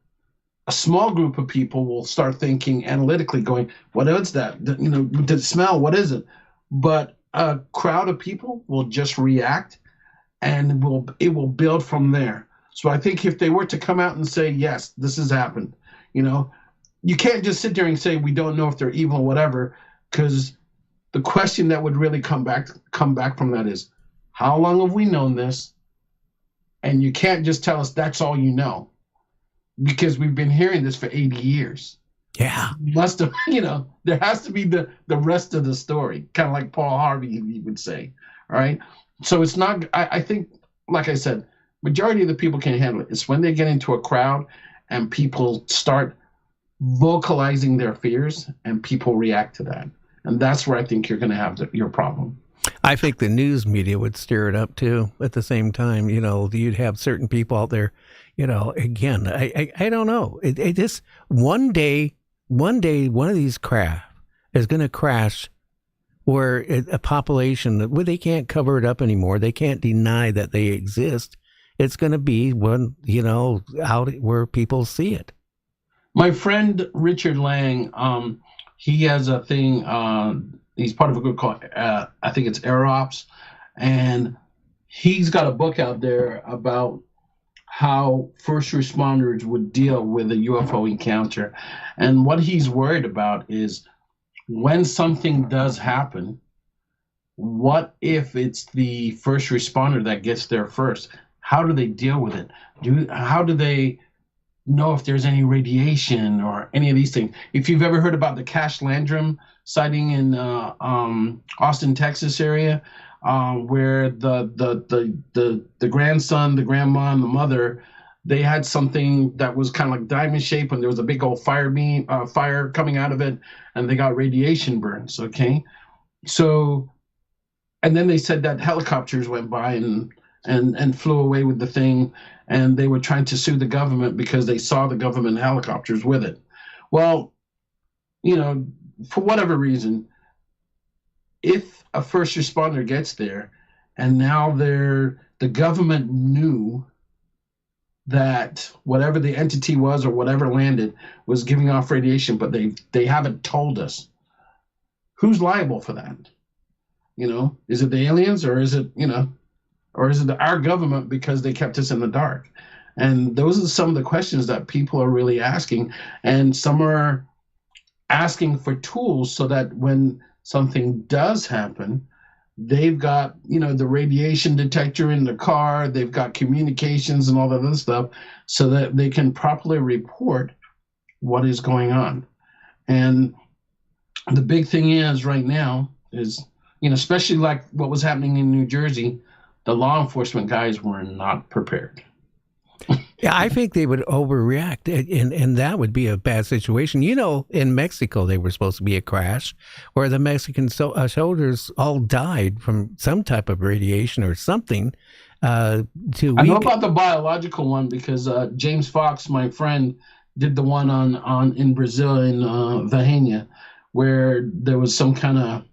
F: A small group of people will start thinking analytically, going, what is that? The smell, what is it? But a crowd of people will just react, and it will build from there. So I think if they were to come out and say, yes, this has happened, you can't just sit there and say, we don't know if they're evil or whatever, because the question that would really come back from that is, how long have we known this? And you can't just tell us that's all you know, because we've been hearing this for 80 years.
D: Yeah.
F: Must have, there has to be the rest of the story, kind of like Paul Harvey, you would say. All right. So it's not, I think, like I said, majority of the people can't handle it. It's when they get into a crowd and people start vocalizing their fears and people react to that. And that's where I think you're going to have your problem.
D: I think the news media would stir it up too. At the same time, you'd have certain people out there, again, I don't know. It just one day, one of these craft is going to crash where a population where they can't cover it up anymore. They can't deny that they exist. It's going to be when, out where people see it.
F: My friend Richard Lang, he has a thing, he's part of a group called, I think it's Air Ops, and he's got a book out there about how first responders would deal with a UFO encounter. And what he's worried about is when something does happen, what if it's the first responder that gets there first? How do they deal with it? How do they know if there's any radiation or any of these things? If you've ever heard about the Cash Landrum sighting in Austin, Texas area, where the grandson, the grandma, and the mother, they had something that was kind of like diamond shape, and there was a big old fire coming out of it, and they got radiation burns. Okay, so, and then they said that helicopters went by and flew away with the thing, and they were trying to sue the government because they saw the government helicopters with it. Well, for whatever reason, if a first responder gets there and now the government knew that whatever the entity was or whatever landed was giving off radiation, but they haven't told us, who's liable for that? Is it the aliens, or is it, or is it our government because they kept us in the dark? And those are some of the questions that people are really asking. And some are asking for tools so that when something does happen, they've got, the radiation detector in the car, they've got communications and all that other stuff, so that they can properly report what is going on. And the big thing is right now is, especially like what was happening in New Jersey, the law enforcement guys were not prepared.
D: Yeah, I think they would overreact, and that would be a bad situation. In Mexico, they were supposed to be a crash where the Mexican soldiers all died from some type of radiation or something. I
F: know about the biological one because James Fox, my friend, did the one on in Brazil in Vahania, where there was some kind of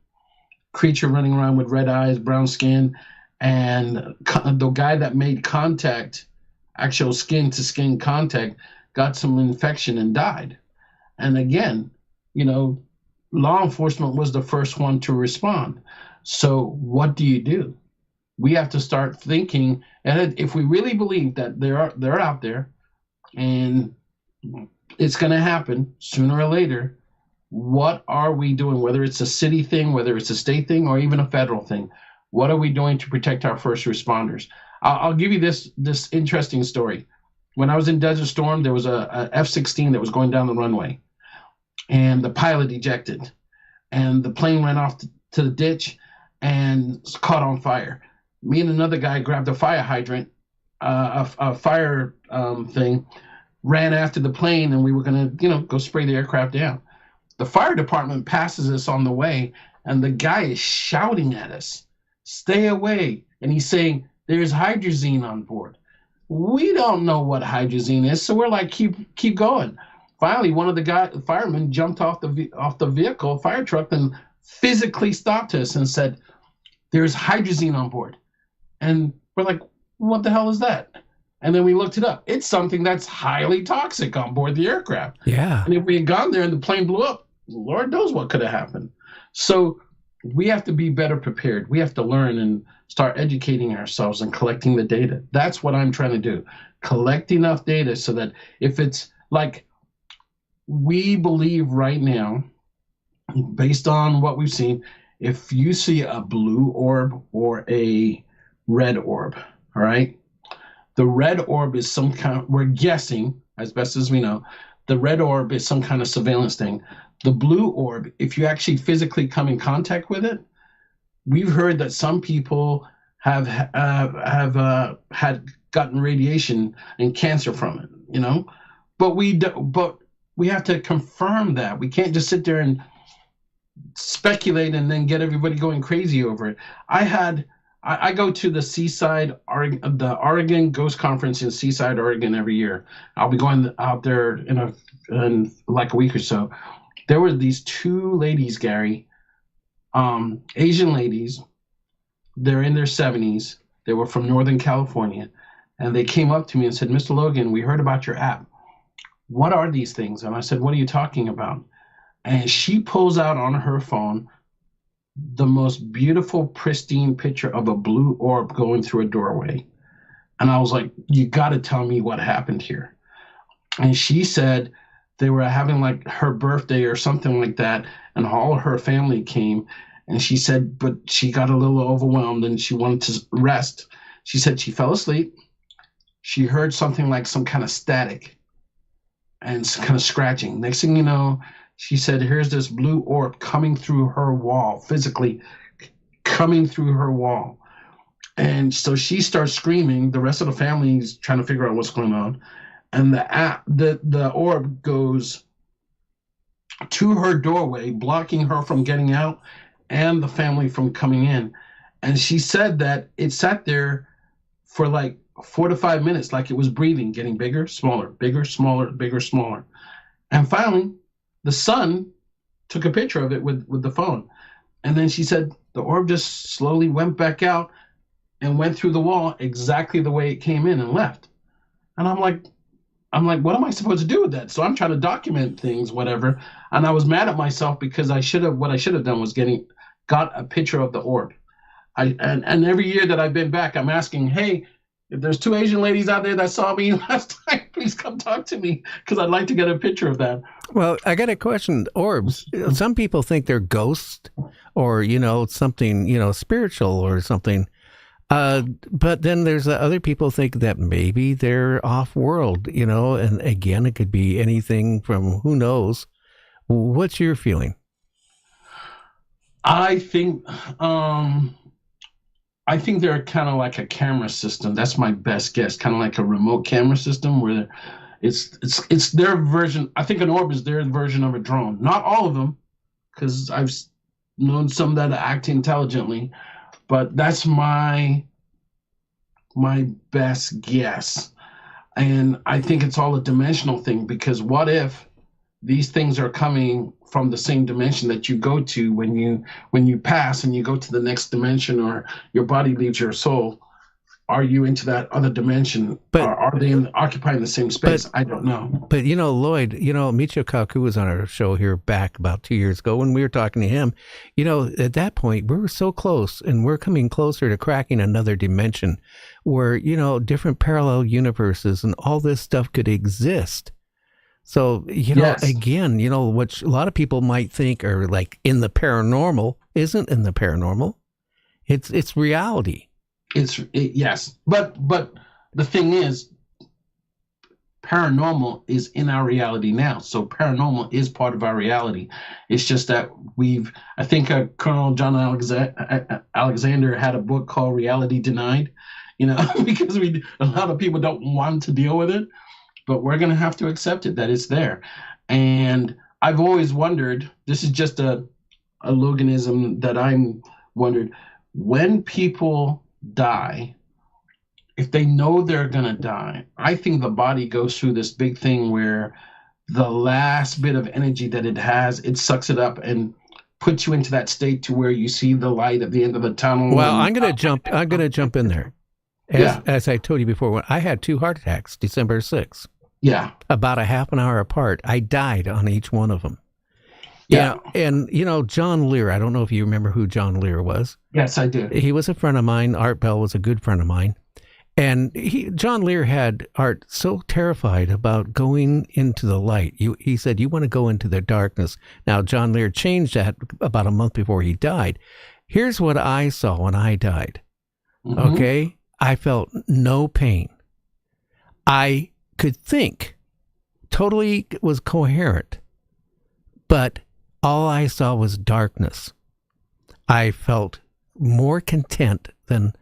F: creature running around with red eyes, brown skin, and the guy that made contact, actual skin to skin contact, got some infection and died. And again, law enforcement was the first one to respond. So what do you do? We have to start thinking, and if we really believe that they're out there and it's going to happen sooner or later, what are we doing? Whether it's a city thing, whether it's a state thing, or even a federal thing, what are we doing to protect our first responders? I'll give you this interesting story. When I was in Desert Storm, there was a F-16 that was going down the runway, and the pilot ejected, and the plane ran off to the ditch and caught on fire. Me and another guy grabbed a fire hydrant, a fire thing, ran after the plane, and we were going to, go spray the aircraft down. The fire department passes us on the way, and the guy is shouting at us, "Stay away." And he's saying, "There's hydrazine on board." We don't know what hydrazine is, so we're like, keep going. Finally, one of the firemen jumped off the vehicle, fire truck, and physically stopped us and said, "There's hydrazine on board." And we're like, "What the hell is that?" And then we looked it up. It's something that's highly toxic on board the aircraft.
D: Yeah.
F: And if we had gone there and the plane blew up, Lord knows what could have happened. So we have to be better prepared. We have to learn and start educating ourselves and collecting the data. That's what I'm trying to do. Collect enough data so that if it's like we believe right now, based on what we've seen, if you see a blue orb or a red orb, all right? The red orb is some kind, we're guessing, as best as we know, the red orb is some kind of surveillance thing. The blue orb, if you actually physically come in contact with it, we've heard that some people have had gotten radiation and cancer from it, but we have to confirm that. We can't just sit there and speculate and then get everybody going crazy over it. I go to the Seaside, the Oregon Ghost Conference in Seaside, Oregon every year. I'll be going out there in like a week or so. There were these two ladies, Gary, Asian ladies. They're in their 70s. They were from Northern California. And they came up to me and said, "Mr. Logan, we heard about your app. What are these things?" And I said, "What are you talking about?" And she pulls out on her phone the most beautiful, pristine picture of a blue orb going through a doorway. And I was like, "You got to tell me what happened here." And she said they were having like her birthday or something like that, and all her family came. And she said, but she got a little overwhelmed and she wanted to rest. She said she fell asleep. She heard something like some kind of static and some kind of scratching. Next thing you know, she said, here's this blue orb coming through her wall, physically coming through her wall. And so she starts screaming. The rest of the family is trying to figure out what's going on. And the orb goes to her doorway, blocking her from getting out and the family from coming in. And she said that it sat there for like 4 to 5 minutes, like it was breathing, getting bigger, smaller, bigger, smaller, bigger, smaller. And finally, the son took a picture of it with the phone. And then she said the orb just slowly went back out and went through the wall exactly the way it came in and left. And I'm like, what am I supposed to do with that? So I'm trying to document things, whatever. And I was mad at myself because what I should have done was got a picture of the orb. And every year that I've been back, I'm asking, hey, if there's 2 Asian ladies out there that saw me last time, please come talk to me because I'd like to get a picture of that.
D: Well, I got a question. Orbs, some people think they're ghosts or, something, spiritual or something. But then there's other people think that maybe they're off world, and again, it could be anything from who knows. What's your feeling?
F: I think they're kind of like a camera system. That's my best guess. Kind of like a remote camera system where it's their version. I think an orb is their version of a drone. Not all of them, because I've known some that act intelligently, but that's my best guess. And I think it's all a dimensional thing, because what if these things are coming from the same dimension that you go to when you pass and you go to the next dimension, or your body leaves your soul? Are you into that other dimension?
D: But
F: are they occupying the same space? I don't know.
D: But Lloyd, Michio Kaku was on our show here back about 2 years ago when we were talking to him. At that point, we were so close, and we're coming closer to cracking another dimension where, different parallel universes and all this stuff could exist. So,
F: Yes.
D: again, what a lot of people might think are like in the paranormal isn't in the paranormal. It's reality.
F: Yes, but the thing is, paranormal is in our reality now. So paranormal is part of our reality. It's just that I think Colonel John Alexander had a book called Reality Denied, because a lot of people don't want to deal with it, but we're going to have to accept it, that it's there. And I've always wondered, this is just a Loganism that I'm wondered, when people die, if they know they're gonna die, I think the body goes through this big thing where the last bit of energy that it has, it sucks it up and puts you into that state to where you see the light at the end of the tunnel.
D: Well, I'm gonna jump in there. As I told you before, when I had 2 heart attacks, December 6th.
F: Yeah.
D: About a half an hour apart. I died on each one of them.
F: Yeah.
D: And John Lear, I don't know if you remember who John Lear was.
F: Yes, I do.
D: He was a friend of mine. Art Bell was a good friend of mine. And John Lear had Art so terrified about going into the light. He said, you want to go into the darkness. Now, John Lear changed that about a month before he died. Here's what I saw when I died.
F: Mm-hmm.
D: Okay? I felt no pain. I could think. Totally was coherent. But all I saw was darkness. I felt more content than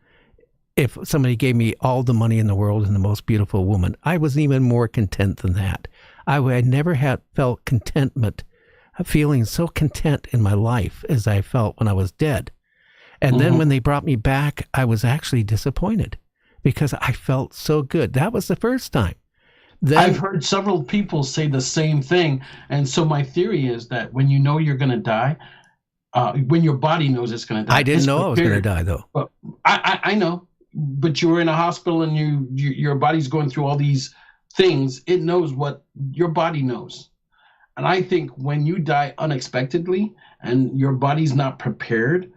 D: if somebody gave me all the money in the world and the most beautiful woman. I was even more content than that. I never had felt contentment, feeling so content in my life as I felt when I was dead. And then when they brought me back, I was actually disappointed because I felt so good. That was the first time. Then,
F: I've heard several people say the same thing. And so my theory is that when you know you're going to die, when your body knows it's going to die.
D: I didn't know I was going to die, though.
F: But I know. But you were in a hospital and your body's going through all these things. It knows what your body knows. And I think when you die unexpectedly and your body's not prepared,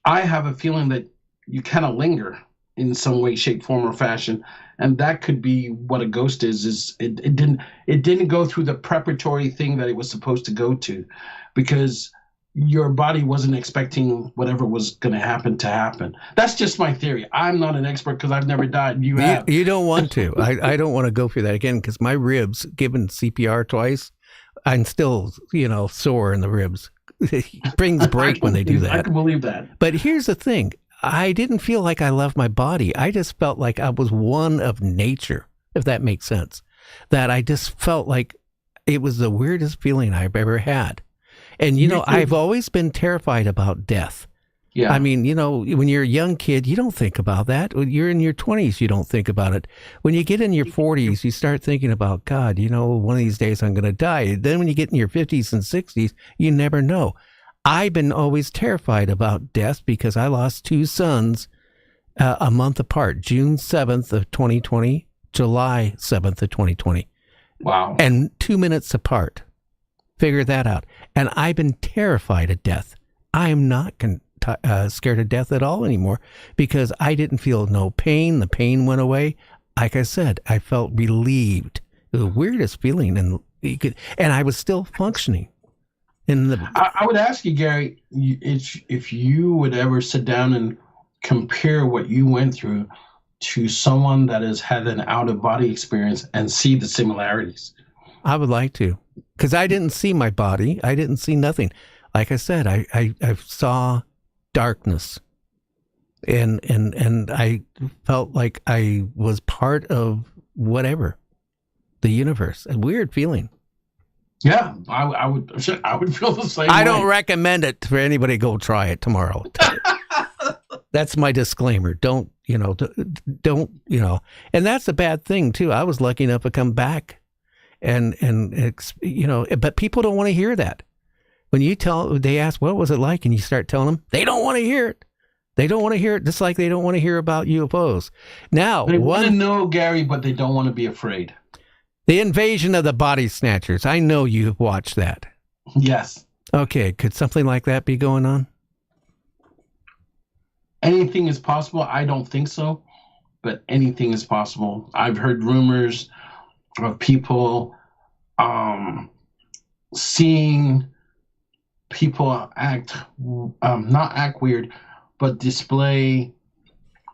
F: I have a feeling that you kind of linger in some way, shape, form, or fashion. And that could be what a ghost is it didn't go through the preparatory thing that it was supposed to go to, because your body wasn't expecting whatever was going to happen. That's just my theory. I'm not an expert because I've never died. You have.
D: You don't want to. I don't want to go through that again because my ribs, given CPR twice, I'm still, sore in the ribs. Things break when they do that.
F: I can believe that.
D: But here's the thing. I didn't feel like I left my body. I just felt like I was one of nature, if that makes sense. That I just felt like it was the weirdest feeling I've ever had. And, I've always been terrified about death.
F: Yeah.
D: I mean, when you're a young kid, you don't think about that. When you're in your 20s, you don't think about it. When you get in your 40s, you start thinking about, God, one of these days I'm going to die. Then when you get in your 50s and 60s, you never know. I've been always terrified about death because I lost 2 sons a month apart, June 7th of 2020, July 7th of 2020.
F: Wow.
D: And 2 minutes apart. Figure that out. And I've been terrified of death. I am not scared of death at all anymore because I didn't feel no pain. The pain went away. Like I said, I felt relieved. The weirdest feeling. And I was still functioning.
F: I would ask you, Gary, if you would ever sit down and compare what you went through to someone that has had an out-of-body experience and see the similarities.
D: I would like to, because I didn't see my body. I didn't see nothing. Like I said, I saw darkness, and I felt like I was part of whatever, the universe. A weird feeling.
F: Yeah, I would feel the same way.
D: I don't recommend it for anybody. Go try it tomorrow. That's my disclaimer. Don't don't, and that's a bad thing too. I was lucky enough to come back but people don't want to hear that. When they ask, what was it like? And you start telling them, they don't want to hear it. They don't want to hear it, just like they don't want to hear about UFOs. Now,
F: they want to know, Gary, but they don't want to be afraid.
D: The Invasion of the Body Snatchers. I know you've watched that.
F: Yes.
D: Okay, could something like that be going on?
F: Anything is possible. I don't think so, but anything is possible. I've heard rumors of people seeing people not act weird, but display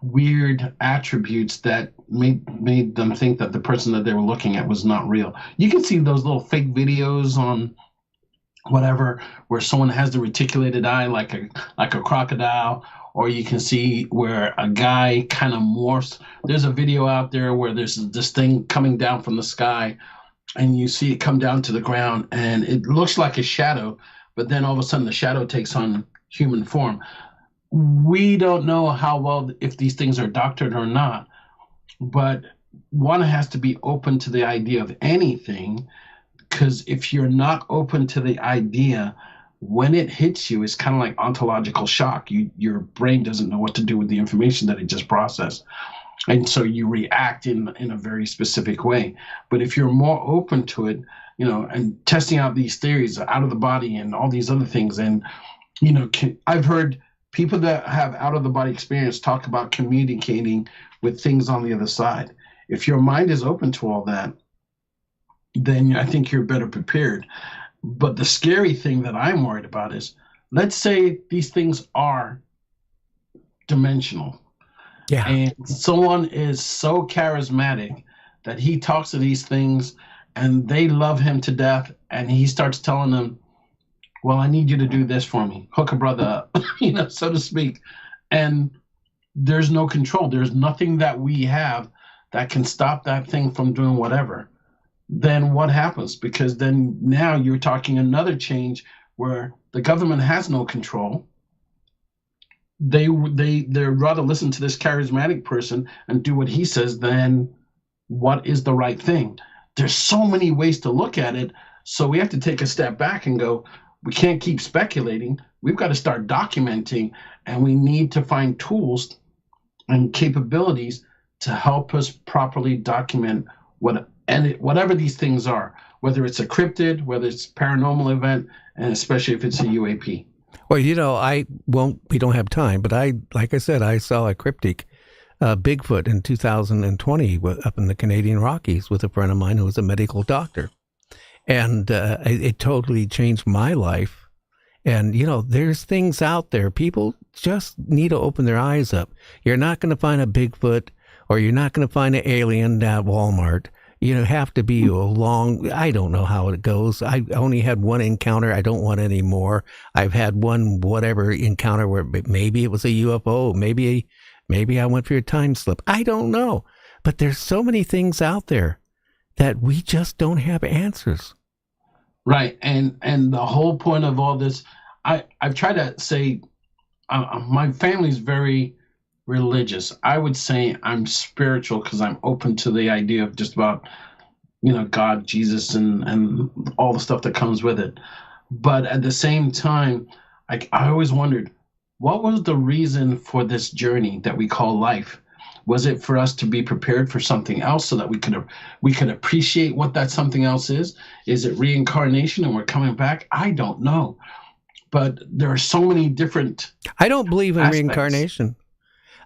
F: weird attributes that made them think that the person that they were looking at was not real. You can see those little fake videos on whatever where someone has the reticulated eye like a crocodile, or you can see where a guy kind of morphs. There's a video out there where there's this thing coming down from the sky, and you see it come down to the ground, and it looks like a shadow, but then all of a sudden the shadow takes on human form. We don't know how well, if these things are doctored or not, but one has to be open to the idea of anything, because if you're not open to the idea, when it hits you, it's kind of like ontological shock. Your brain doesn't know what to do with the information that it just processed. And so you react in a very specific way. But if you're more open to it, and testing out these theories out of the body and all these other things, and, I've heard people that have out of the body experience talk about communicating with things on the other side. If your mind is open to all that, then I think you're better prepared. But the scary thing that I'm worried about is, let's say these things are dimensional.
D: Yeah.
F: And someone is so charismatic that he talks to these things and they love him to death, and he starts telling them, well, I need you to do this for me. Hook a brother up, so to speak. And there's no control. There's nothing that we have that can stop that thing from doing whatever. Then what happens? Because then now you're talking another change where the government has no control. They'd rather listen to this charismatic person and do what he says than what is the right thing. There's so many ways to look at it. So we have to take a step back and go, we can't keep speculating. We've got to start documenting, and we need to find tools and capabilities to help us properly document whatever these things are, whether it's a cryptid, whether it's a paranormal event, and especially if it's a UAP.
D: Well, we don't have time, but like I said, I saw a cryptic Bigfoot in 2020 up in the Canadian Rockies with a friend of mine who was a medical doctor. And it totally changed my life. And, there's things out there. People just need to open their eyes up. You're not going to find a Bigfoot, or you're not going to find an alien at Walmart. You have to be I don't know how it goes. I only had one encounter. I don't want any more. I've had one encounter where maybe it was a UFO. Maybe I went for a time slip. I don't know. But there's so many things out there that we just don't have answers.
F: Right. And the whole point of all this, I've tried to say, my family's very religious. I would say I'm spiritual because I'm open to the idea of just about, God, Jesus, and all the stuff that comes with it. But at the same time, I always wondered, what was the reason for this journey that we call life? Was it for us to be prepared for something else so that we could appreciate what that something else is? Is it reincarnation and we're coming back? I don't know. But there are so many different
D: I don't believe in
F: aspects.
D: Reincarnation.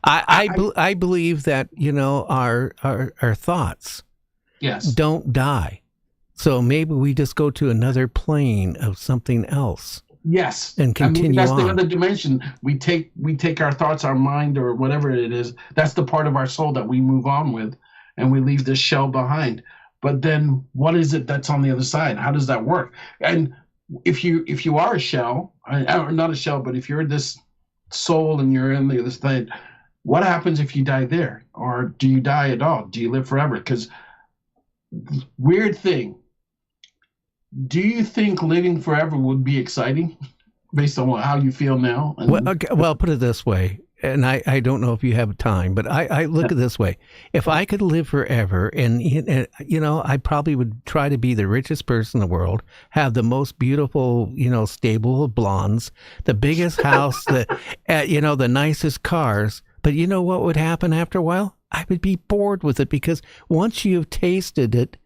D: I believe that, our thoughts don't die. So maybe we just go to another plane of something else.
F: Yes.
D: And continue
F: that's
D: on.
F: the other dimension. We take our thoughts, our mind, or whatever it is. That's the part of our soul that we move on with, and we leave this shell behind. But then what is it that's on the other side? How does that work? And if you are a shell, or not a shell, but if you're this soul and you're in the other side, what happens if you die there? Or do you die at all? Do you live forever? Because weird thing. Do you think living forever would be exciting based on how you feel now?
D: Well, put it this way. and I don't know if you have time, but I look at it this way. If I could live forever and, I probably would try to be the richest person in the world, have the most beautiful, stable of blondes, the biggest house, the nicest cars. But you know what would happen after a while? I would be bored with it, because once you've tasted it,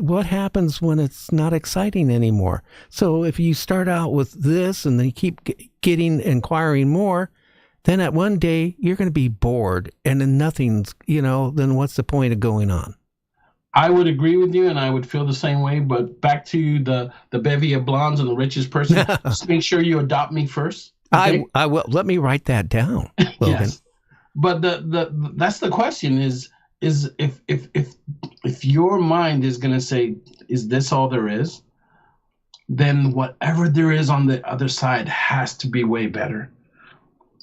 D: what happens when it's not exciting anymore? So if you start out with this and then you keep inquiring more, then at one day you're going to be bored, and then nothing's, then what's the point of going on?
F: I would agree with you, and I would feel the same way. But back to the bevy of blondes and the richest person, just make sure you adopt me first. Okay?
D: I will. Let me write that down, Logan.
F: Yes. But that's the question is if your mind is going to say, is this all there is? Then whatever there is on the other side has to be way better.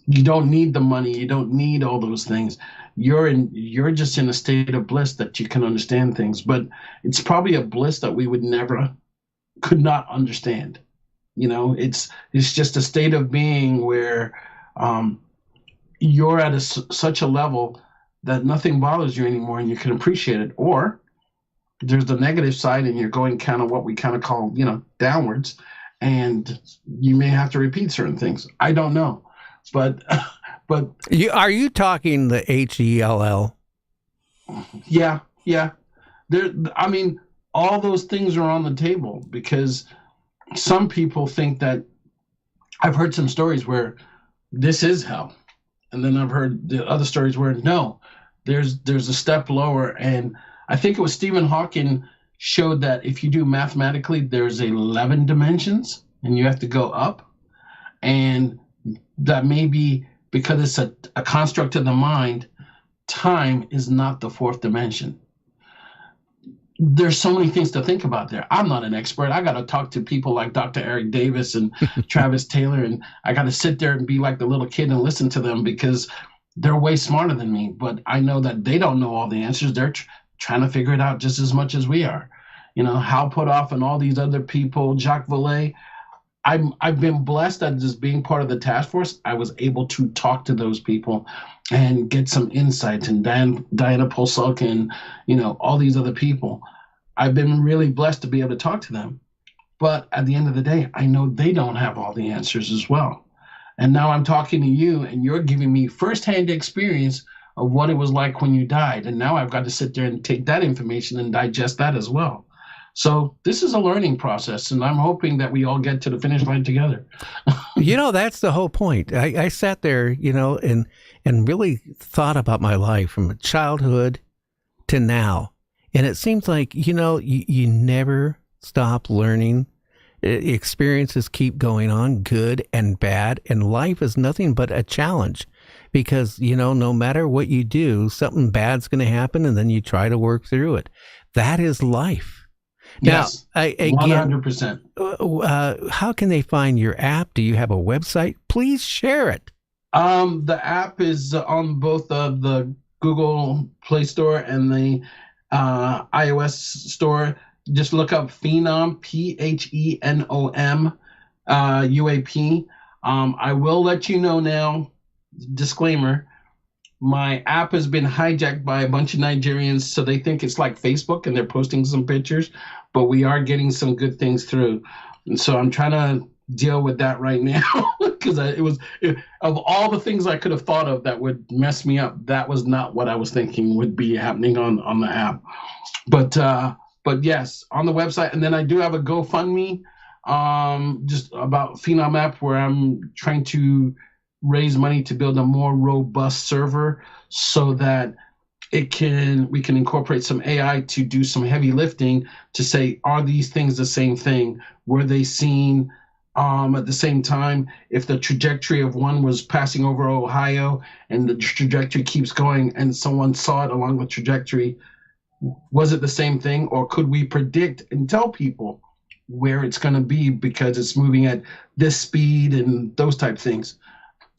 F: You don't need the money. You don't need all those things. You're just in a state of bliss that you can understand things. But it's probably a bliss that we could not understand. It's just a state of being where you're at such a level that nothing bothers you anymore, and you can appreciate it. Or there's the negative side, and you're going kind of what we kind of call, downwards, and you may have to repeat certain things. I don't know, but
D: are you talking the HELL?
F: Yeah. All those things are on the table, because some people think that I've heard some stories where this is hell. And then I've heard the other stories where no, there's a step lower. And I think it was Stephen Hawking showed that if you do mathematically, there's 11 dimensions and you have to go up. And that may be because it's a construct of the mind, time is not the fourth dimension. There's so many things to think about there. I'm not an expert. I got to talk to people like Dr. Eric Davis and Travis Taylor, and I got to sit there and be like the little kid and listen to them, because they're way smarter than me. But I know that they don't know all the answers. They're trying to figure it out just as much as we are. Hal Puthoff and all these other people, Jacques Vallée. I've been blessed that just being part of the task force, I was able to talk to those people and get some insights, and Diana Polsuk and, all these other people. I've been really blessed to be able to talk to them. But at the end of the day, I know they don't have all the answers as well. And now I'm talking to you, and you're giving me firsthand experience of what it was like when you died. And now I've got to sit there and take that information and digest that as well. So this is a learning process, and I'm hoping that we all get to the finish line together.
D: That's the whole point. I sat there, and really thought about my life from childhood to now. And it seems like, you never stop learning. Experiences keep going on, good and bad. And life is nothing but a challenge, because, no matter what you do, something bad's going to happen, and then you try to work through it. That is life.
F: Yes,
D: now,
F: 100%.
D: How can they find your app? Do you have a website? Please share it.
F: The app is on both the Google Play Store and the iOS store. Just look up Phenom, Phenom, UAP. I will let you know now, disclaimer, my app has been hijacked by a bunch of Nigerians, so they think it's like Facebook and they're posting some pictures, but we are getting some good things through. And so I'm trying to deal with that right now, because of all the things I could have thought of that would mess me up, that was not what I was thinking would be happening on the app. But yes, on the website. And then I do have a GoFundMe just about Phenom app, where I'm trying to raise money to build a more robust server so that we can incorporate some AI to do some heavy lifting to say, are these things the same thing? Were they seen at the same time? If the trajectory of one was passing over Ohio and the trajectory keeps going and someone saw it along the trajectory, was it the same thing? Or could we predict and tell people where it's going to be because it's moving at this speed and those type of things?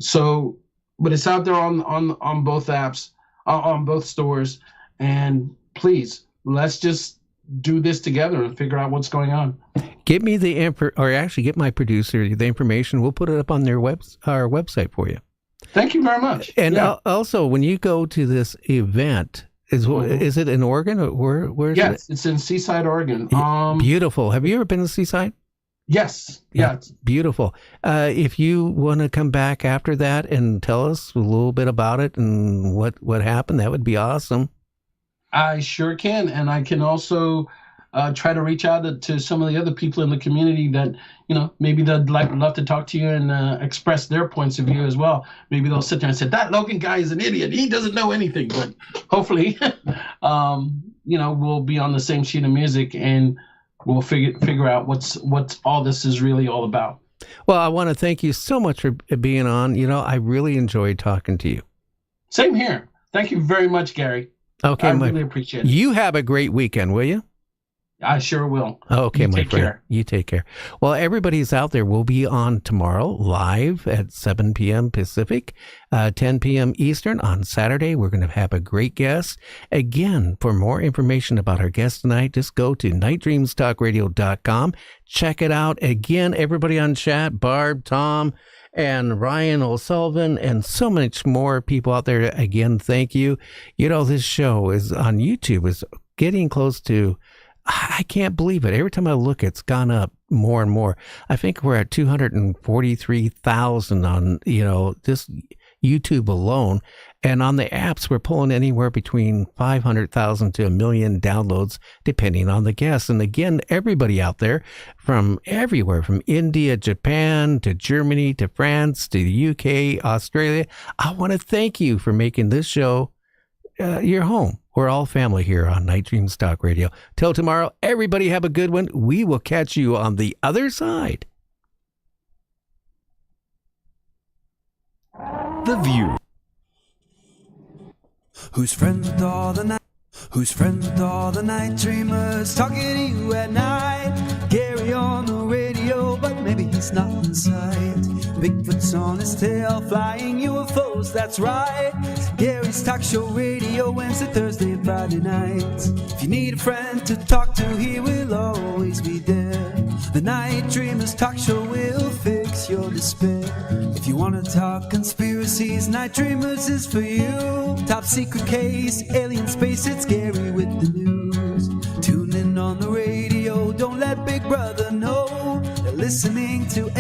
F: So, but it's out there on both apps, on both stores. And please, let's just do this together and figure out what's going on.
D: Get me get my producer the information. We'll put it up on our website for you.
F: Thank you very much.
D: And also, when you go to this event, is it in Oregon? Or where is it?
F: Yes, it's in Seaside, Oregon.
D: Beautiful. Have you ever been to Seaside?
F: Yes. Yeah.
D: Beautiful. If you want to come back after that and tell us a little bit about it and what happened, that would be awesome.
F: I sure can. And I can also try to reach out to some of the other people in the community that, maybe they'd love to talk to you and express their points of view as well. Maybe they'll sit there and say, that Logan guy is an idiot. He doesn't know anything. But hopefully, we'll be on the same sheet of music and we'll figure out what's all this is really all about.
D: Well, I want to thank you so much for being on. I really enjoyed talking to you.
F: Same here. Thank you very much, Gary.
D: Okay,
F: I really appreciate it.
D: You have a great weekend, will you?
F: I sure will.
D: Okay, my friend.
F: Take care.
D: You take care. Well, everybody's out there. We'll be on tomorrow live at 7 p.m. Pacific, 10 p.m. Eastern on Saturday. We're going to have a great guest. Again, for more information about our guest tonight, just go to nightdreamstalkradio.com. Check it out. Again, everybody on chat, Barb, Tom, and Ryan O'Sullivan, and so much more people out there. Again, thank you. This show is on YouTube, is getting close to, I can't believe it. Every time I look, it's gone up more and more. I think we're at 243,000 on, this YouTube alone. And on the apps, we're pulling anywhere between 500,000 to 1 million downloads, depending on the guests. And again, everybody out there from everywhere, from India, Japan, to Germany, to France, to the UK, Australia, I want to thank you for making this show your home. We're all family here on Night Dreams Talk Radio. Till tomorrow, everybody have a good one. We will catch you on the other side.
C: The View.
A: Who's friends with all the night? Who's friends with all the night dreamers? Talking to you at night. Gary on the radio, but maybe he's not in sight. Bigfoot's on his tail, flying UFOs, that's right. Gary's Talk Show Radio, Wednesday, Thursday, and Friday nights. If you need a friend to talk to, he will always be there. The Night Dreamers Talk Show will fix your despair. If you want to talk conspiracies, Night Dreamers is for you. Top secret case, alien space, it's Gary with the news. Tune in on the radio, don't let Big Brother know. They're listening to